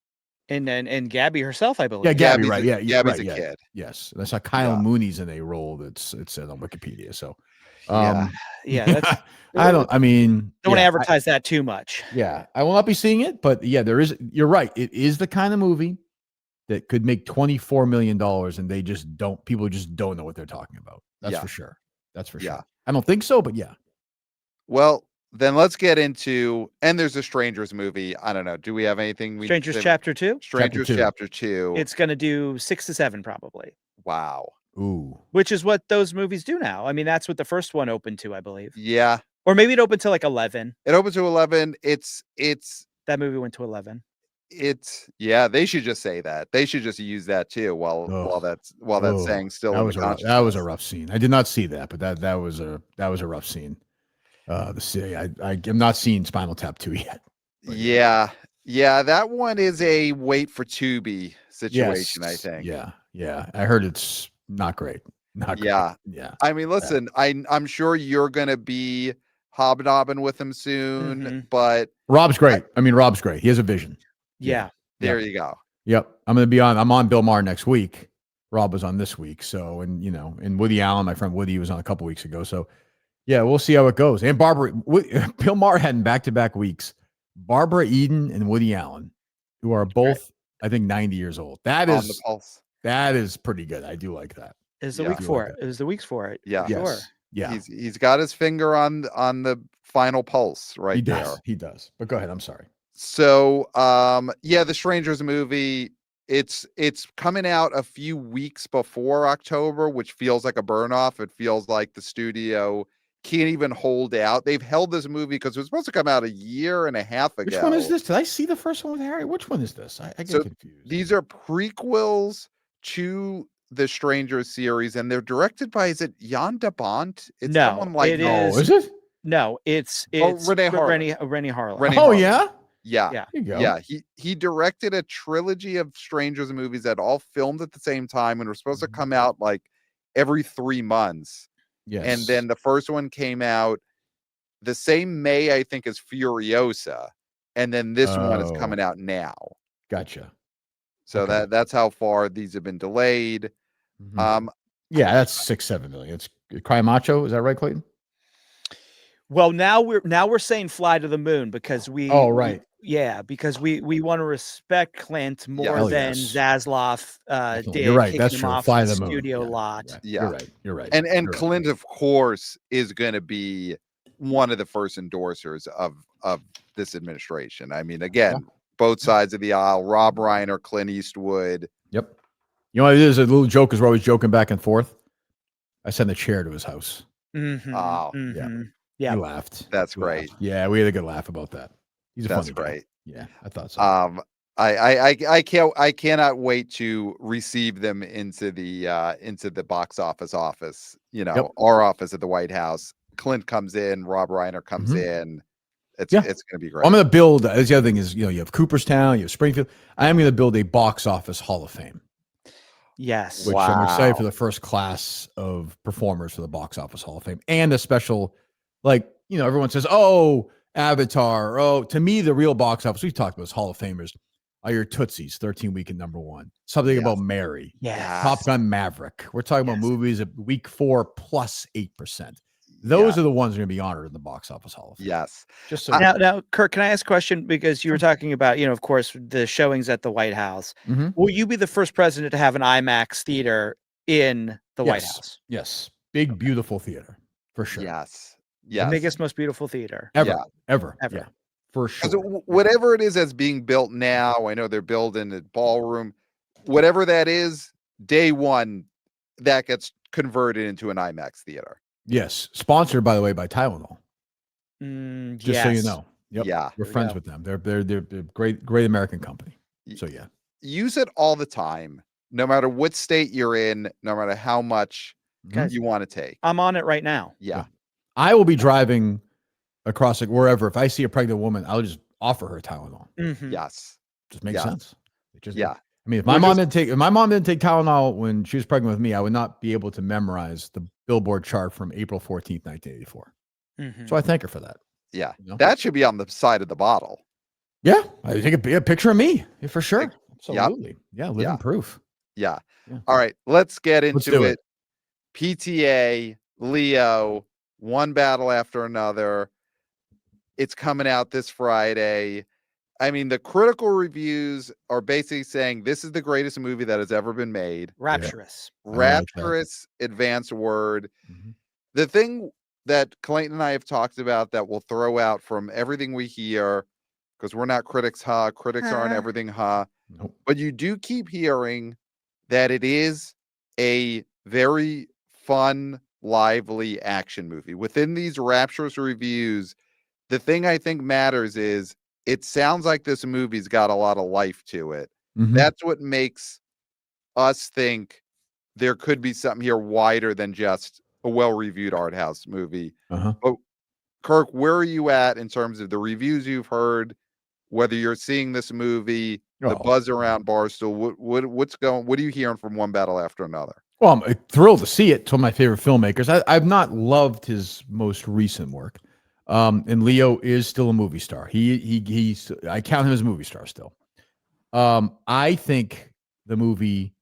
And Gabby herself, I believe. Yeah, Gabby, right? Gabby's a kid. Yes, that's how Kyle Mooney's in a role that's it said on Wikipedia. So, that's. I don't want to advertise that too much. Yeah, I will not be seeing it, but there is. You're right. It is the kind of movie that could make $24 million, and they just don't. People just don't know what they're talking about. That's for sure. That's for sure. I don't think so, but yeah. Well, then let's get into, and there's a Strangers movie. I don't know. Do we have anything? Strangers Chapter 2? Strangers Chapter 2. It's going to do 6 to 7 probably. Wow. Ooh. Which is what those movies do now. I mean, that's what the first one opened to, I believe. Yeah. Or maybe it opened to like 11. It opened to 11. It's that movie went to 11. They should just say that. They should just use that too while that's saying still. That was a rough scene. I did not see that, but that was a rough scene. I'm not seeing Spinal Tap 2 yet. Yeah, that one is a wait for Tubi situation. I think. Yeah. I heard it's not great. Not great. Yeah. I mean, listen, I'm sure you're gonna be hobnobbing with him soon, but Rob's great. Rob's great. He has a vision. Yeah. There you go. Yep. I'm on Bill Maher next week. Rob was on this week. So, and Woody Allen, my friend Woody, was on a couple weeks ago. So, yeah, we'll see how it goes. And Bill Maher had in back-to-back weeks Barbara Eden and Woody Allen, who are both, I think, 90 years old. That is pretty good. I do like that. It's the week for it. It was the weeks for it. Yeah. Sure. Yeah. He's got his finger on the final pulse right there. He does. But go ahead. I'm sorry. So, the Strangers movie, it's coming out a few weeks before October, which feels like a burn off. It feels like the studio can't even hold out. They've held this movie because it was supposed to come out a year and a half ago. Which one is this? Did I see the first one with Harry? Which one is this? I get confused. These are prequels to the Strangers series, and they're directed by, is it Jan de Bont? It's someone like, is it? No, it's Renee Harlan. Rennie Harlan. Yeah. Yeah. Yeah. He directed a trilogy of Strangers movies that all filmed at the same time and were supposed to come out like every 3 months. Yes. And then the first one came out the same May, I think, as Furiosa. And then this one is coming out now. Gotcha. So that's how far these have been delayed. That's 6-7 million. It's Cry Macho. Is that right, Clayton? Well, now we're saying Fly to the Moon because we because we want to respect Clint more than Zaslav did. You're right. That's true. Fly to the studio lot. Yeah. You're right. And Clint, of course, is going to be one of the first endorsers of this administration. I mean, again, both sides of the aisle, Rob Reiner, Clint Eastwood. Yep. You know what it is? A little joke, because we're always joking back and forth. I sent a chair to his house. Oh, Yeah. He laughed. That's great. Laughed. Yeah, we had a good laugh about that. He's a That's funny great. guy. Yeah, I thought so. I cannot wait to receive them into the box office. You know, our office at the White House. Clint comes in, Rob Reiner comes in. It's going to be great. I'm going to build. The other thing is, you have Cooperstown, you have Springfield. I am going to build a box office Hall of Fame. Yes. Which I'm excited for the first class of performers for the box office Hall of Fame, and a special, everyone says, "Oh, Avatar." Oh, to me, the real box office we've talked about is Hall of Famers. Are your Tootsies, 13-week at #1. Something about Mary. Yes. Top Gun Maverick. We're talking about movies at week 4 plus 8%. Those are the ones that are going to be honored in the box office Hall of Fame. Yes. Just so now, Kirk, can I ask a question? Because you were talking about, of course, the showings at the White House. Will you be the first president to have an IMAX theater in the White House? Yes. Big, beautiful theater. For sure. Yes. The biggest, most beautiful theater. Ever. Yeah. For sure. Whatever it is that's being built now, I know they're building a ballroom. Whatever that is, day one, that gets converted into an IMAX theater. Yes. Sponsored, by the way, by Tylenol. Just so you know. Yep. Yeah. We're friends with them. They're great American company. So yeah. Use it all the time, no matter what state you're in, no matter how much you want to take. I'm on it right now. Yeah. I will be driving across wherever. If I see a pregnant woman, I'll just offer her Tylenol. Yes. Just makes sense. Yeah. I mean, if my mom didn't take Tylenol when she was pregnant with me, I would not be able to memorize the Billboard chart from April 14th, 1984. So I thank her for that. Yeah. That should be on the side of the bottle. Yeah. I think a picture of me for sure. Absolutely. Yeah. Living proof. Yeah. All right. Let's get into it. PTA, Leo, one battle after another. It's coming out this Friday. I mean, the critical reviews are basically saying this is the greatest movie that has ever been made. Rapturous. Rapturous, advanced word. The thing that Clayton and I have talked about that we'll throw out from everything we hear, because we're not critics, critics aren't everything, Nope. but you do keep hearing that it is a very fun, lively action movie. Within these rapturous reviews, the thing I think matters is it sounds like this movie's got a lot of life to it. That's what makes us think there could be something here wider than just a well-reviewed art house movie. But Kirk, where are you at in terms of the reviews you've heard, whether you're seeing this movie, the buzz around Barstool? What are you hearing from one battle after another? Well, I'm thrilled to see it. It's one of my favorite filmmakers. I've not loved his most recent work. And Leo is still a movie star. I count him as a movie star still. I think the movie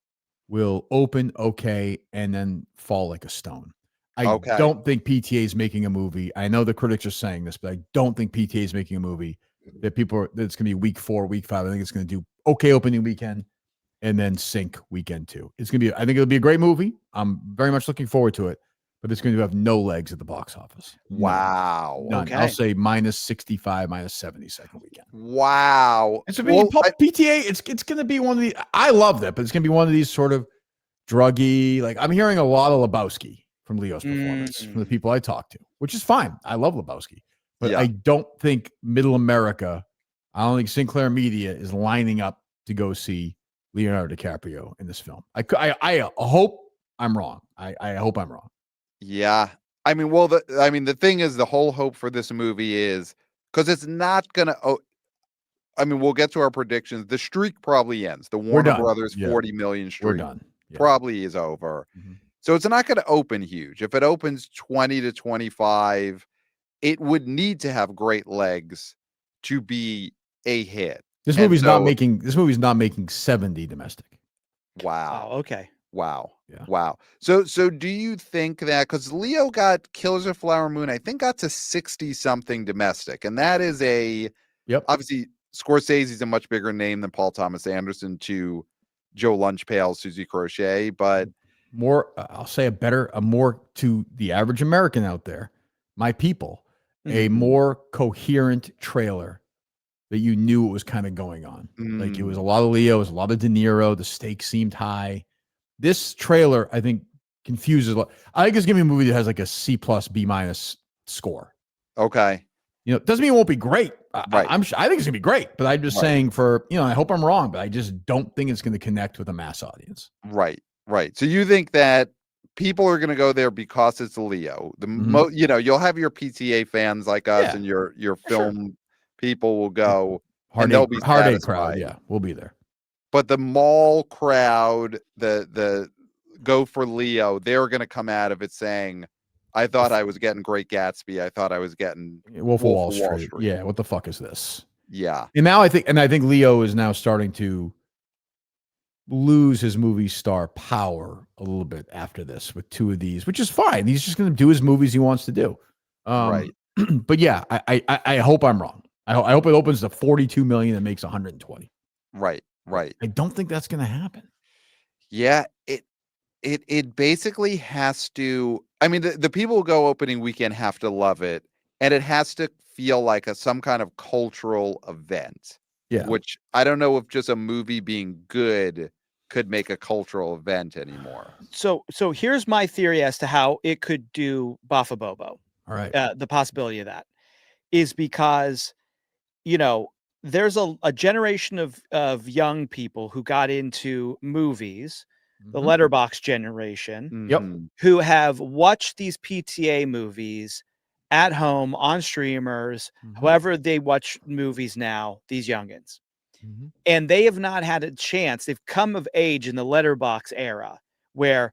will open okay and then fall like a stone. I don't think PTA is making a movie. I know the critics are saying this, but I don't think PTA is making a movie that it's going to be week 4, week 5. I think it's going to do okay opening weekend and then sink weekend 2. I think it'll be a great movie. I'm very much looking forward to it, but it's going to have no legs at the box office. Wow. None. Okay. I'll say -65, -70 second weekend. Wow. It's PTA. It's going to be one of the. I love that, but it's going to be one of these sort of druggy. Like I'm hearing a lot of Lebowski from Leo's performance from the people I talk to, which is fine. I love Lebowski, but I don't think Middle America. I don't think Sinclair Media is lining up to go see Leonardo DiCaprio in this film. I hope I'm wrong. I hope I'm wrong. Yeah. I mean, the thing is, the whole hope for this movie is because it's not going to, we'll get to our predictions. The streak probably ends. The Warner Brothers 40 million streak probably is over. So it's not going to open huge. If it opens 20 to 25, it would need to have great legs to be a hit. This movie's not making 70 domestic. Wow. Oh, okay. Wow. Yeah. Wow. So do you think that because Leo got Killers of Flower Moon, I think got to 60 something domestic, and that is obviously Scorsese's a much bigger name than Paul Thomas Anderson to Joe Lunchpail, Susie Crochet, but more, I'll say more to the average American out there, my people. a more coherent trailer that you knew what was kind of going on. Like it was a lot of Leo, it was a lot of De Niro. The stakes seemed high. This trailer, I think, confuses a lot. I think it's gonna be a movie that has like a C+, B- score. Okay. You know, it doesn't mean it won't be great. Right. I think it's gonna be great, but I'm just saying I hope I'm wrong, but I just don't think it's gonna connect with a mass audience. Right. So you think that people are going to go there because it's Leo? You'll have your PTA fans like us, and your film people will go, and they'll be heartache crowd. satisfied. Yeah, we'll be there. But the mall crowd, the go for Leo, they're going to come out of it saying, I thought I was getting Great Gatsby. I thought I was getting Wolf of Wall Street. Yeah, what the fuck is this? Yeah. And now I think Leo is now starting to lose his movie star power a little bit after this with two of these, which is fine. He's just going to do his movies he wants to do. Right. But yeah, I hope I'm wrong. I hope it opens to 42 million and makes 120. Right. I don't think that's going to happen. Yeah, it basically has to. I mean, the people who go opening weekend have to love it, and it has to feel like some kind of cultural event. Yeah, which I don't know if just a movie being good could make a cultural event anymore. So here's my theory as to how it could do Bafa Bobo. All right, the possibility of that is because there's a generation of young people who got into movies, the letterbox generation, who have watched these PTA movies at home on streamers, however they watch movies now, these youngins. And they have not had a chance. They've come of age in the letterbox era where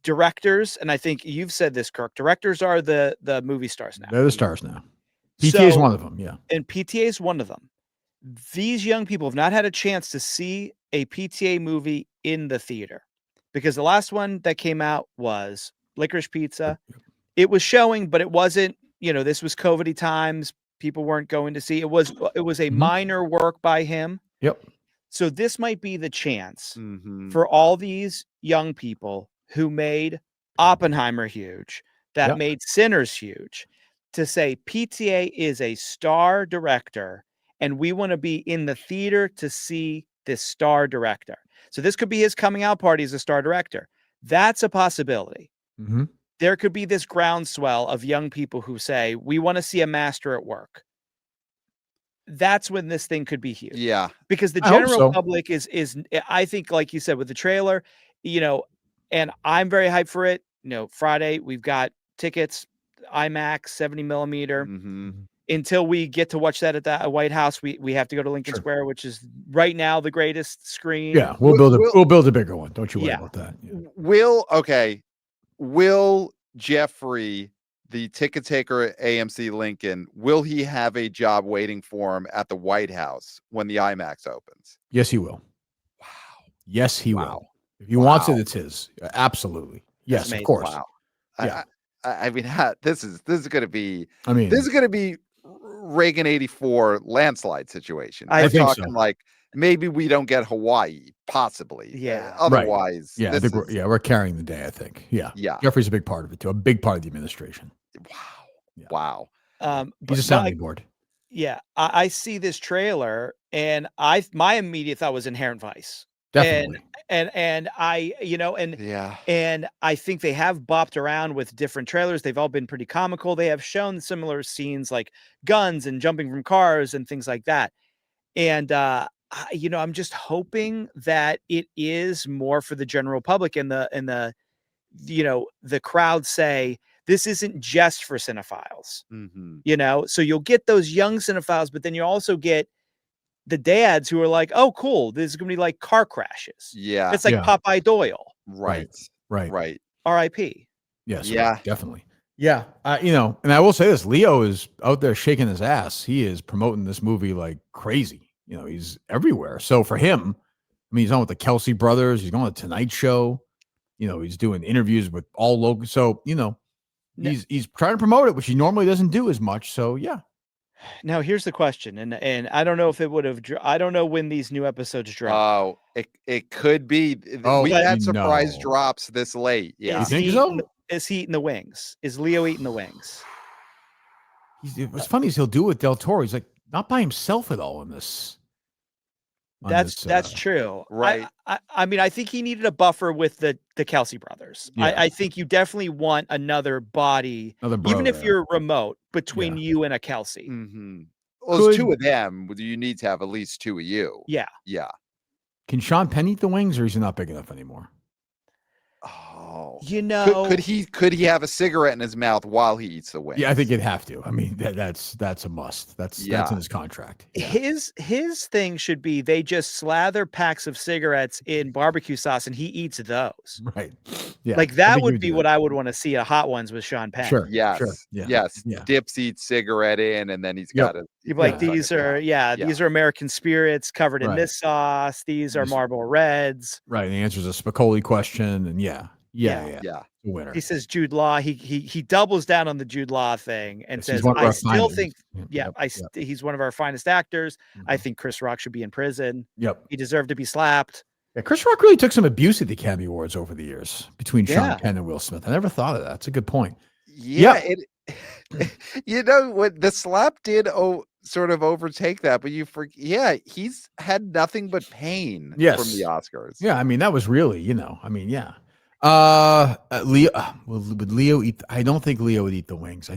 directors, and I think you've said this, Kirk, directors are the movie stars now. They're the stars now. PTA is one of them, yeah. And PTA is one of them. These young people have not had a chance to see a PTA movie in the theater because the last one that came out was Licorice Pizza. It was showing, but it wasn't, this was COVID times. People weren't going to see. It was a minor work by him. Yep. So this might be the chance for all these young people who made Oppenheimer huge, that made Sinners huge, to say PTA is a star director and we want to be in the theater to see this star director. So this could be his coming out party as a star director. That's a possibility. There could be this groundswell of young people who say, we want to see a master at work. That's when this thing could be huge. Yeah. Because the general public is, I think, like you said, with the trailer, and I'm very hyped for it. Friday, we've got tickets, IMAX, 70 millimeter. Until we get to watch that at the White House, we have to go to Lincoln Square, which is right now the greatest screen. Yeah, we'll build a bigger one. Don't you worry about that. Yeah. Will Jeffrey, the ticket taker at AMC Lincoln, will he have a job waiting for him at the White House when the IMAX opens? Yes, he will. Wow. Yes, he will. If he wants it, it's his. Absolutely. Yes, of course. Wow. Yeah. I mean, this is going to be. This is going to be Reagan 84 landslide situation. I think talking like maybe we don't get Hawaii, possibly. Yeah. Otherwise, yeah, we're carrying the day. I think. Yeah. Jeffrey's a big part of it too. A big part of the administration. Wow. He's a sounding board. Yeah, I see this trailer, and my immediate thought was Inherent Vice. Definitely. And I, and I think they have bopped around with different trailers. They've all been pretty comical. They have shown similar scenes like guns and jumping from cars and things like that. And, I'm just hoping that it is more for the general public and the crowd say, this isn't just for cinephiles, so you'll get those young cinephiles, but then you also get the dads who are like, oh, cool, this is going to be like car crashes. Yeah. It's like Popeye Doyle. Right. R.I.P. Yes. Yeah. Definitely. Yeah. And I will say this, Leo is out there shaking his ass. He is promoting this movie like crazy. He's everywhere. So for him, he's on with the Kelsey brothers. He's going to the Tonight Show. He's doing interviews with all local. So, he's trying to promote it, which he normally doesn't do as much. So, yeah. Now, here's the question, and I don't know if it would have. I don't know when these new episodes drop. Oh, it could be. We had surprise drops this late. Yeah, you think so? Is he eating the wings? Is Leo eating the wings? What's funny is he'll do it with Del Toro. He's like not by himself at all in this. That's true. Right. I mean, I think he needed a buffer with the Kelsey brothers. Yeah. I think you definitely want another body, even if you're remote, between you and a Kelsey. Mm-hmm. Well, there's two of them. You need to have at least two of you. Yeah. Yeah. Can Sean Penn eat the wings, or is he not big enough anymore? Oh, could he have a cigarette in his mouth while he eats the wings? Yeah, I think he'd have to. I mean, that's a must. That's in his contract. Yeah. His thing should be they just slather packs of cigarettes in barbecue sauce and he eats those. Right. Yeah. Like that would be what I would want to see at Hot Ones with Sean Penn. Sure. Yes. Sure. Yeah. Yes. Yeah. Dips eats cigarette in, and then he's got it. Like these are these are American spirits covered in this sauce. These are Marlboro Reds. Right. And he answers a Spicoli question, and yeah. Winner. He says Jude Law. He doubles down on the Jude Law thing and says, I still think, he's one of our finest actors. I think Chris Rock should be in prison. Yep. He deserved to be slapped. Yeah, Chris Rock really took some abuse at the Academy Awards over the years between Sean Penn and Will Smith. I never thought of that. That's a good point. Yeah. You know what, the slap did sort of overtake that, but he's had nothing but pain from the Oscars. Yeah, I mean, that was really, Leo would Leo eat? I don't think Leo would eat the wings. I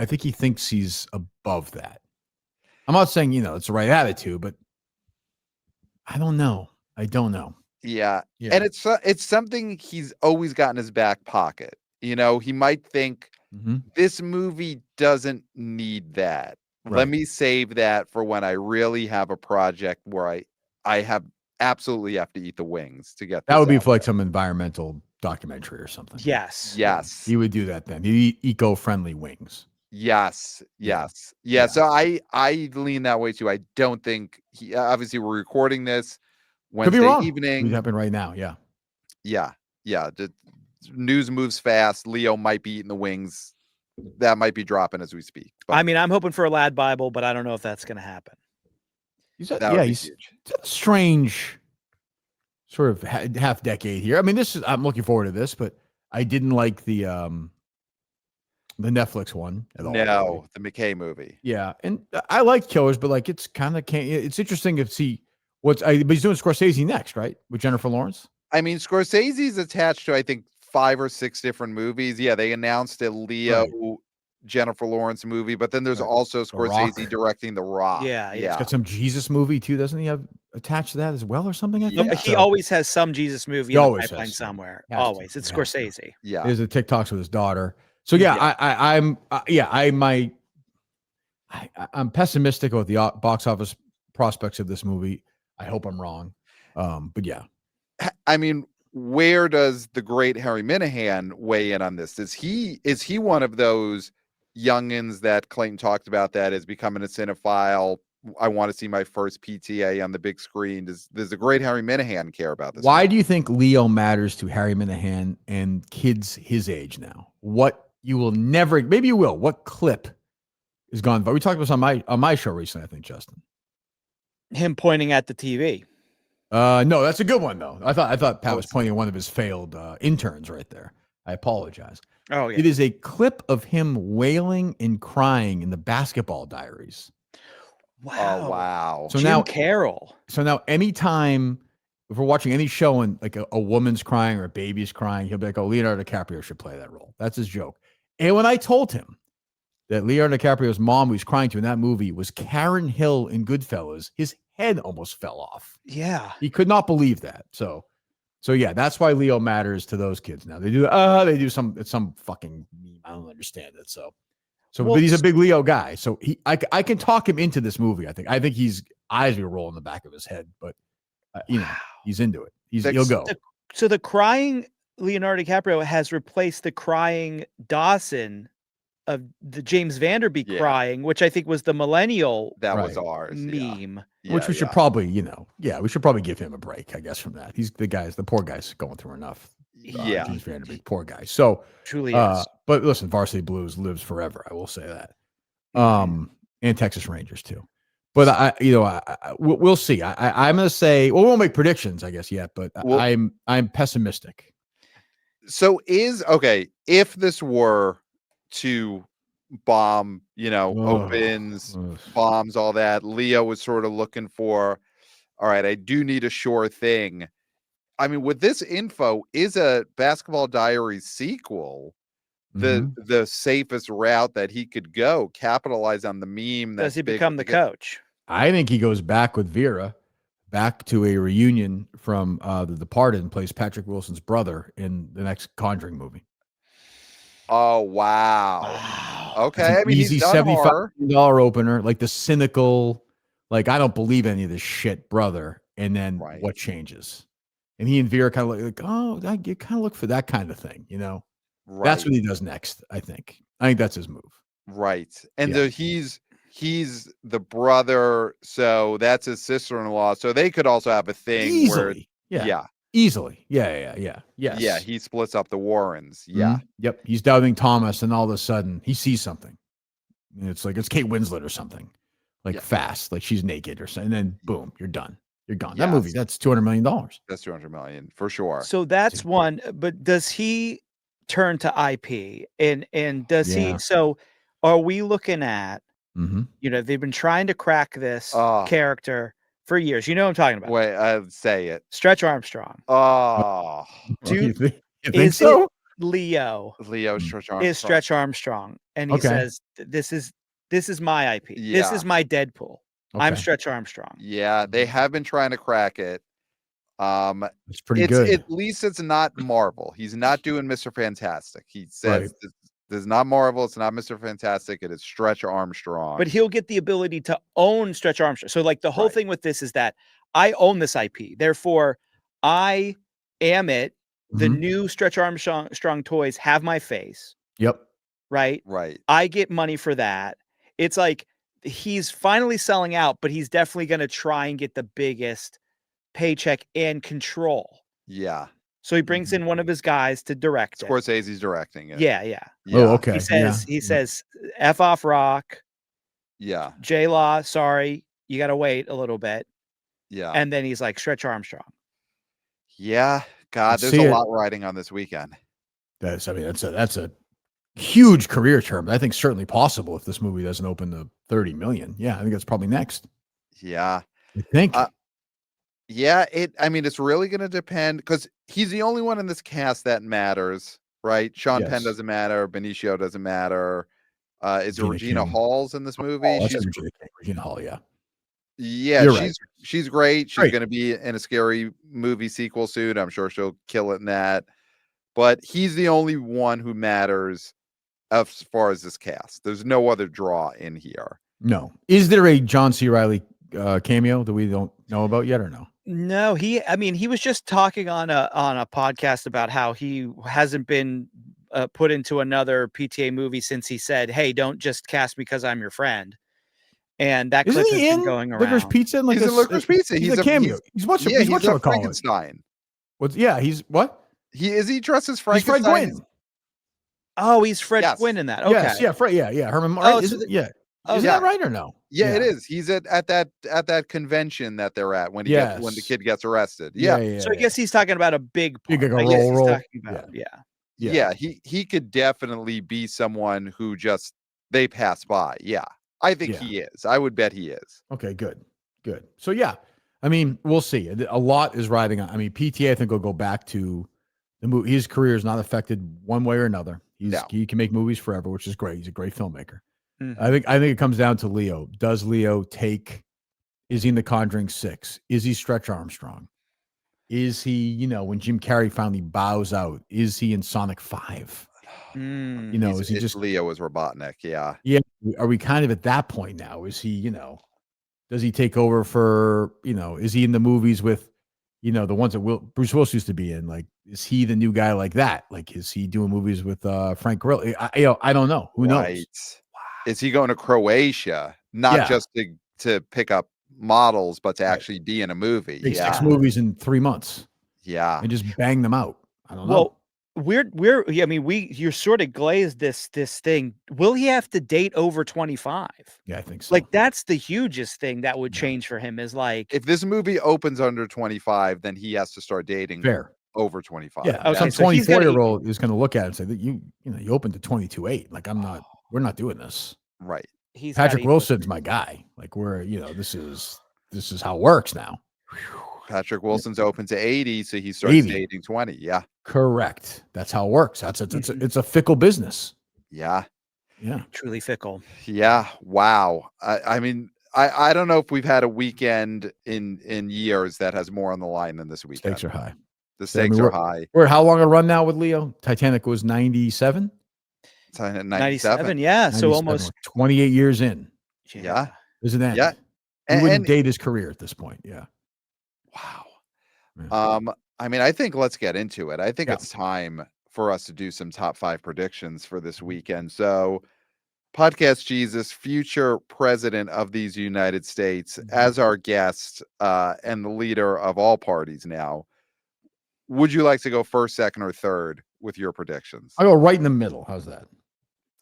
think he thinks he's above that. I'm not saying it's the right attitude, but I don't know. Yeah. And it's something he's always got in his back pocket. He might think this movie doesn't need that. Right. Let me save that for when I really have a project where I absolutely have to eat the wings to get that would be for like some environmental documentary or something. Yes. He would do that then. He'd eat eco-friendly wings. Yes. So I lean that way too. I don't think obviously we're recording this Wednesday evening. It could happen right now. Yeah. The news moves fast. Leo might be eating the wings. That might be dropping as we speak. But I mean, I'm hoping for a Lad Bible, but I don't know if that's going to happen. He's a strange sort of half decade here. I mean, I'm looking forward to this, but I didn't like the Netflix one at all. No, the McKay movie. Yeah, and I like Killers, but like it's kind of it's interesting to see but he's doing Scorsese next, right? With Jennifer Lawrence. I mean, Scorsese's attached to I think 5 or 6 different movies. Yeah, they announced a Leo Jennifer Lawrence movie, but then there's also Scorsese directing The Rock. Yeah. He's got some Jesus movie too, doesn't he? Have attached to that as well or something? I think he always has some Jesus movie in the pipeline somewhere. Always, it's Scorsese. Yeah, there's a TikToks with his daughter. So I'm pessimistic about the box office prospects of this movie. I hope I'm wrong, but yeah. I mean, where does the great Harry Minihane weigh in on this? Is he one of those youngins that Clayton talked about that is becoming a cinephile? I want to see my first PTA on the big screen. Does the great Harry Minihane care about this? Why do you think Leo matters to Harry Minihane and kids his age now? What you will never, maybe you will. What clip is gone? But we talked about this on my show recently, I think, Justin. Him pointing at the TV. No, that's a good one though. I thought Pat was pointing at one of his failed interns right there. I apologize. Oh yeah. It is a clip of him wailing and crying in the Basketball Diaries. Wow. Oh, wow. So Jim Carroll. So now anytime if we're watching any show and like a woman's crying or a baby's crying, he'll be like, oh, Leonardo DiCaprio should play that role. That's his joke. And when I told him that Leonardo DiCaprio's mom, who he's crying to in that movie, was Karen Hill in Goodfellas, his head almost fell off. Yeah. He could not believe that. So yeah, that's why Leo matters to those kids now. They do some fucking meme. I don't understand it. So but he's a big Leo guy. So I can talk him into this movie. I think he's eyes will roll in the back of his head, but he's into it. He'll go. So the crying Leonardo DiCaprio has replaced the crying Dawson of the James Vanderbeek crying, which I think was the millennial was ours meme. Which we should probably, we should probably give him a break, I guess, from that. He's the poor guy's going through enough. James Vanderbeek, poor guy. So truly is. But listen, Varsity Blues lives forever. I will say that. And Texas Rangers too. But we'll see. I'm going to say, we won't make predictions, I guess, yet, but I'm pessimistic. So if this were to bomb, opens, bombs, all that. Leo was sort of looking for, all right, I do need a sure thing. I mean, with this info, is a Basketball Diaries sequel the safest route that he could go? Capitalize on the meme. Does he become the coach? I think he goes back with Vera, back to a reunion from The Departed, and plays Patrick Wilson's brother in the next Conjuring movie. Oh, wow. Okay. I mean, easy he's done $75 million opener, like the cynical, like, I don't believe any of this shit, brother. And then what changes? And he and Vera kind of like, oh, you kind of look for that kind of thing, Right. That's what he does next, I think. I think that's his move. Right. And he's the brother, so that's his sister-in-law. So they could also have a thing easily. where Easily. Yeah. Yes. Yeah, he splits up the Warrens. Yeah. Yep. He's doubting Thomas, and all of a sudden he sees something. And it's like it's Kate Winslet or something. Like fast, like she's naked or something. And then boom, you're done. You're gone. That movie, that's $200 million. That's $200 million for sure. So that's one. But does he turn to IP? And does he? So are we looking at? They've been trying to crack this character for years. You know what I'm talking about. Wait, I'd say it. Stretch Armstrong. Oh, you think so? Leo Stretch Armstrong is Stretch Armstrong, and he says, "This is my IP. Yeah. This is my Deadpool. I'm Stretch Armstrong." Yeah, they have been trying to crack it. It's pretty good. At least it's not Marvel. He's not doing Mr. Fantastic. He says this is not Marvel. It's not Mr. Fantastic. It is Stretch Armstrong. But he'll get the ability to own Stretch Armstrong. So, like, the whole thing with this is that I own this IP. Therefore, I am it. The new Stretch Armstrong toys have my face. Yep. Right. I get money for that. It's like he's finally selling out, but he's definitely going to try and get the biggest paycheck and control. Yeah. So he brings in one of his guys to direct it. Scorsese's directing it. Yeah. Oh, okay. He says, F off Rock. Yeah. J-Law, sorry, you got to wait a little bit. Yeah. And then he's like, Stretch Armstrong. Yeah. God, there's a lot riding on this weekend. That's a huge career term. I think certainly possible if this movie doesn't open to 30 million. Yeah, I think that's probably next. Yeah. I think. It's really going to depend because he's the only one in this cast that matters, right? Sean Penn doesn't matter. Benicio doesn't matter. Is it Regina Hall's in this movie? She's Regina Hall, yeah. Yeah, she's great. She's going to be in a Scary Movie sequel soon. I'm sure she'll kill it in that. But he's the only one who matters as far as this cast. There's no other draw in here. No. Is there a John C. Reilly cameo that we don't know about yet or no? No, he was just talking on a podcast about how he hasn't been put into another PTA movie since he said, "Hey, don't just cast me because I'm your friend." And that clip has been going around. Licorice Pizza? He's in Licorice Pizza. He's a cameo. He's what Frankenstein. He's what? He dressed as Frankenstein? He's Fred Gwynn. Oh, he's Fred Gwynn in that. Okay. Yes, Fred. Yeah. Herman. Right? Is that right or no? Yeah, it is. He's at that convention that they're at when the kid gets arrested. Yeah. So I guess he's talking about a big part. Big role. Yeah. He could definitely be someone who just they pass by. Yeah. I think he is. I would bet he is. Okay, good. So yeah, I mean, we'll see. A lot is riding on. I mean, PTA I think will go back to the movie. His career is not affected one way or another. He can make movies forever, which is great. He's a great filmmaker. I think it comes down to Leo. Does Leo take? Is he in The Conjuring 6? Is he Stretch Armstrong? Is he, when Jim Carrey finally bows out? Is he in Sonic 5? Is he just Leo as Robotnik? Yeah. Yeah. Are we kind of at that point now? Is he, does he take over for, is he in the movies with, the ones that Bruce Willis used to be in? Like, is he the new guy like that? Like, is he doing movies with Frank Grillo? I don't know. Who knows? Is he going to Croatia? Not just to pick up models, but to actually be in a movie. Make 6 movies in 3 months. Yeah. And just bang them out. I don't know. You're sort of glazed this thing. Will he have to date over 25? Yeah, I think so. Like, that's the hugest thing that would change for him is like, if this movie opens under 25, then he has to start dating over 25. Yeah. Some 24-year-old is going to look at it and say that you opened to 22.8. Like, I'm not we're not doing this. Right. He's Patrick Wilson's my guy. Like this is how it works now. Patrick Wilson's open to 80, so he starts dating 20. Yeah. Correct. That's how it works. It's a fickle business. Yeah. Yeah. Truly fickle. Yeah. Wow. I mean, I don't know if we've had a weekend in years that has more on the line than this weekend. Stakes are high. The stakes are high. We're how long a run now with Leo? Titanic was 97? 97. Yeah. 97. So almost 28 years in. Yeah. Isn't that? Yeah. He wouldn't date his career at this point. Yeah. Wow. Yeah. I mean, I think let's get into it. I think it's time for us to do some top 5 predictions for this weekend. So, Podcast Jesus, future president of these United States, as our guest and the leader of all parties now, would you like to go first, second, or third with your predictions? I'll go right in the middle. How's that?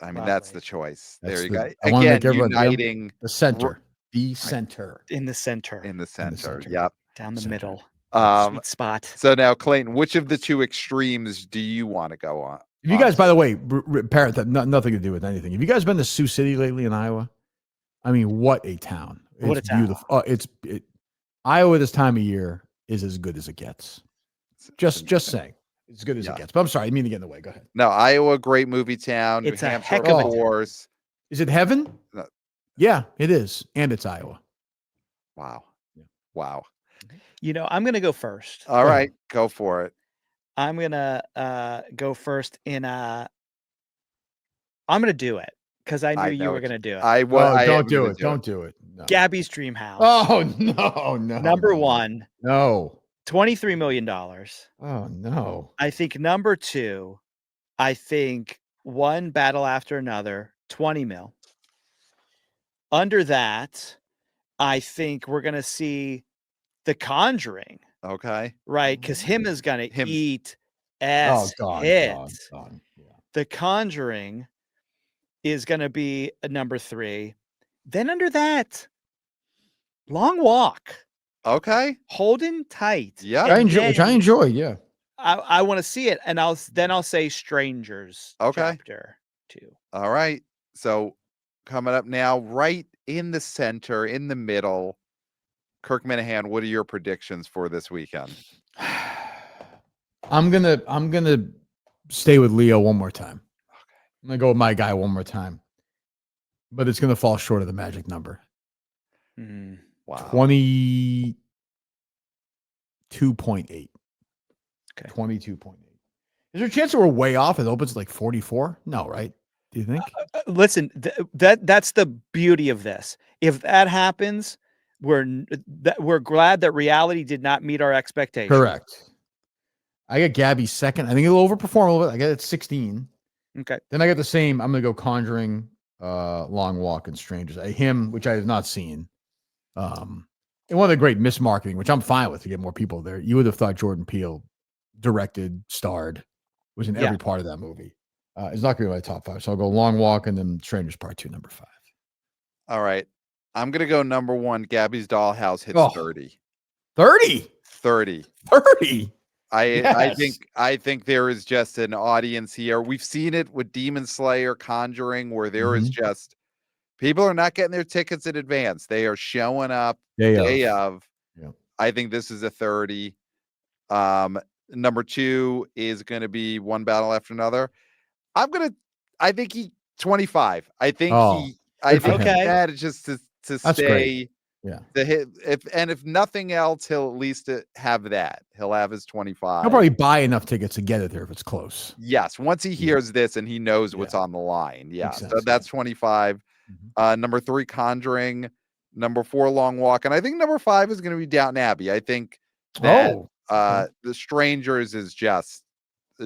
I mean, that's the choice. There you go. I want to make Again, everyone uniting the center. The center. in the center. In the center. Yep. Down the middle. Sweet spot. So now, Clayton, which of the two extremes do you want to go on? Have you guys, by the way, parent that nothing to do with anything. Have you guys been to Sioux City lately in Iowa? I mean, what a town! What a town. Beautiful. Iowa this time of year is as good as it gets. Just saying, it's as good as it gets. But I'm sorry, I didn't mean to get in the way. Go ahead. No, Iowa, great movie town. It's New a Hampshire, heck of a course. Is it heaven? No. Yeah, it is, and it's Iowa. Wow. Wow. I'm going to go first. All right, go for it. I'm going to go first I'm going to do it because I knew you were going to do it. Don't do it. Don't do it. No. Gabby's Dream House. Oh, no. Number one. No. $23 million. Oh, no. I think number two, one battle after another, 20 mil. Under that, I think we're going to see The Conjuring. Okay. Right, because him is going to eat ass hit. Gone. Yeah. The Conjuring is going to be a number 3. Then under that, Long Walk. Okay. Holding Tight. Yeah. Which I enjoy. Yeah. I want to see it. And I'll say Strangers. Okay. Chapter 2. All right. So coming up now, right in the center, in the middle, Kirk Minihane, what are your predictions for this weekend? I'm gonna stay with Leo one more time. Okay. I'm gonna go with my guy one more time. But it's gonna fall short of the magic number. Wow. 22.8. Okay. 22.8. Is there a chance that we're way off? It opens at like 44? No, right? Do you think? Listen, that's the beauty of this. If that happens, we're glad that reality did not meet our expectations. Correct. I get Gabby's second. I think it'll overperform a little bit. I get it 16. Okay. Then I get the same. I'm gonna go Conjuring, Long Walk, and Strangers. Him, which I have not seen. And one of the great mismarketing, which I'm fine with to get more people there. You would have thought Jordan Peele directed, starred, was in every part of that movie. It's not going to be my top 5. So I'll go Long Walk and then Strangers Part 2, number 5. All right. I'm going to go number 1. Gabby's Dollhouse hits 30. 30? 30. 30. I think there is just an audience here. We've seen it with Demon Slayer, Conjuring, where there is just people are not getting their tickets in advance. They are showing up day of. Yeah. I think this is a 30. Number 2 is going to be One Battle After Another. I think he 25. I think that is just to That's stay. Great. Yeah. To hit if nothing else, he'll at least have that. He'll have his 25. He'll probably buy enough tickets to get it there if it's close. Yes. Once he hears this and he knows what's on the line. Yeah. So that's 25. Number 3, Conjuring. Number 4, Long Walk. And I think number 5 is going to be Downton Abbey. I think that The Strangers is just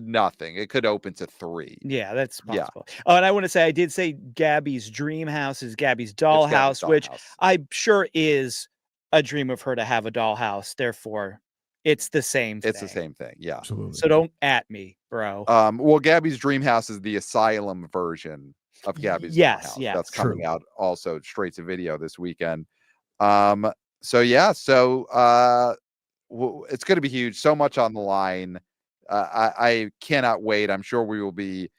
nothing. It could open to 3. Yeah, that's possible. Oh, and I want to say I did say Gabby's Dream House is Gabby's Dollhouse, which I'm sure is a dream of her to have a dollhouse. Therefore, it's the same thing. It's the same thing. Yeah. Absolutely. So don't at me, bro. Well, Gabby's Dream House is the asylum version of Gabby's Dollhouse. Yes. That's coming out also straight to video this weekend. It's going to be huge. So much on the line. I cannot wait. I'm sure we will be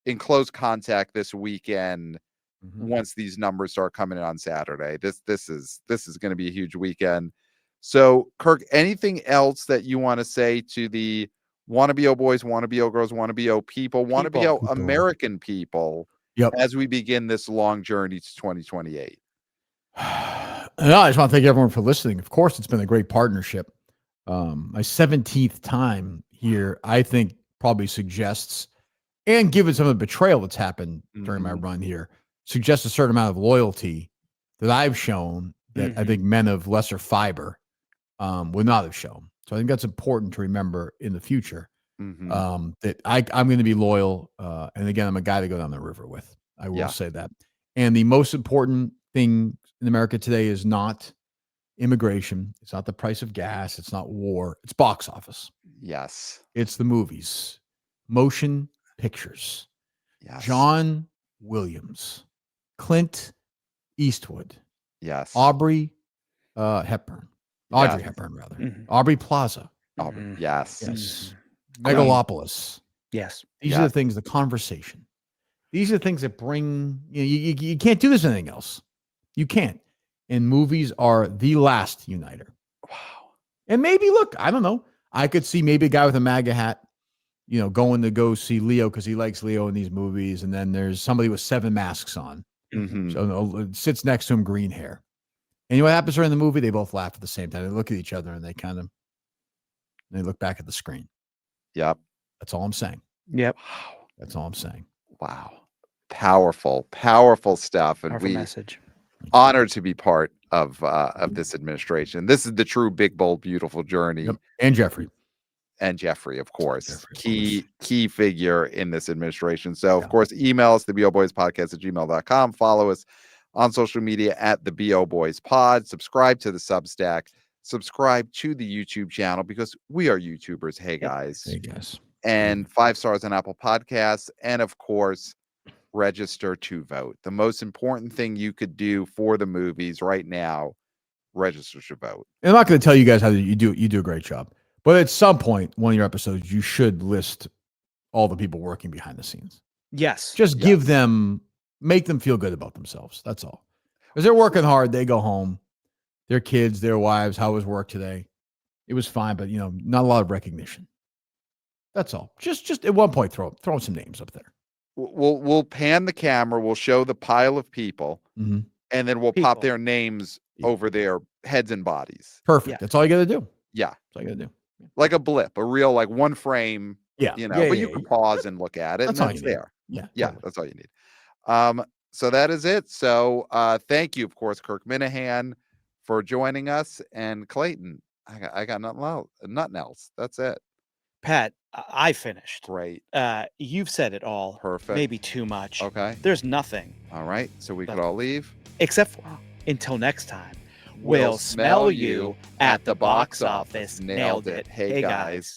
in close contact this weekend. Mhm. Once these numbers start coming in on Saturday, this is going to be a huge weekend. So, Kirk, anything else that you want to say to the wannabe boys, wannabe girls, wannabe people, wannabe People. American people Yep. as we begin this long journey to 2028? No, I just want to thank everyone for listening. Of course, it's been a great partnership. My 17th time here, I think, probably suggests, and given some of the betrayal that's happened during my run here, suggests a certain amount of loyalty that I've shown that I think men of lesser fiber would not have shown. So I think that's important to remember in the future. That I'm going to be loyal. And again, I'm a guy to go down the river with. I will say that. And the most important thing in America today is not immigration. It's not the price of gas. It's not war. It's box office. Yes. It's the movies, motion pictures. Yes. John Williams, Clint Eastwood. Yes. Audrey Hepburn. Audrey Hepburn, rather. Aubrey Plaza. Aubrey. Yes. Yes. Megalopolis. Yes. These are the things, the conversation. These are the things that bring, you can't do this with anything else. You can't. And movies are the last uniter. Wow. And maybe, look, I don't know. I could see maybe a guy with a MAGA hat, going to go see Leo because he likes Leo in these movies. And then there's somebody with 7 masks on. So sits next to him, green hair. And you know what happens during the movie? They both laugh at the same time. They look at each other and they look back at the screen. Yep. That's all I'm saying. Yep. Wow. That's all I'm saying. Wow. Powerful stuff. And Powerful message. Honored to be part of this administration. This is the true big, bold, beautiful journey. Yep. And Jeffrey. And Jeffrey, of course, key figure in this administration. So, of course, email us, theboboyspodcast@gmail.com. Follow us on social media at the BO Boys Pod. Subscribe to the Substack. Subscribe to the YouTube channel because we are YouTubers. Hey, guys. Hey, guys. And 5 stars on Apple Podcasts. And, of course, register to vote. The most important thing you could do for the movies right now, register to vote. And I'm not going to tell you guys how you do a great job. But at some point, one of your episodes, you should list all the people working behind the scenes. Yes. Just make them feel good about themselves. That's all. Because they're working hard. They go home. Their kids, their wives, how was work today? It was fine, but, not a lot of recognition. That's all. Just at one point, throw some names up there. We'll pan the camera. We'll show the pile of people. And then we'll pop their names over their heads and bodies. Perfect. Yeah. That's all you got to do. Yeah. That's all you got to do. Like a blip, a real, like one frame, but you can pause and look at it. That's and all you there. Need. Yeah. Totally. That's all you need. So that is it. So thank you, of course, Kirk Minihane, for joining us. And Clayton, I got nothing else. That's it. Pat, I finished. Great. You've said it all. Perfect. Maybe too much. Okay. There's nothing. All right. So we could all leave. Except for, until next time. We'll smell you at the box office. Nailed it. Hey, guys.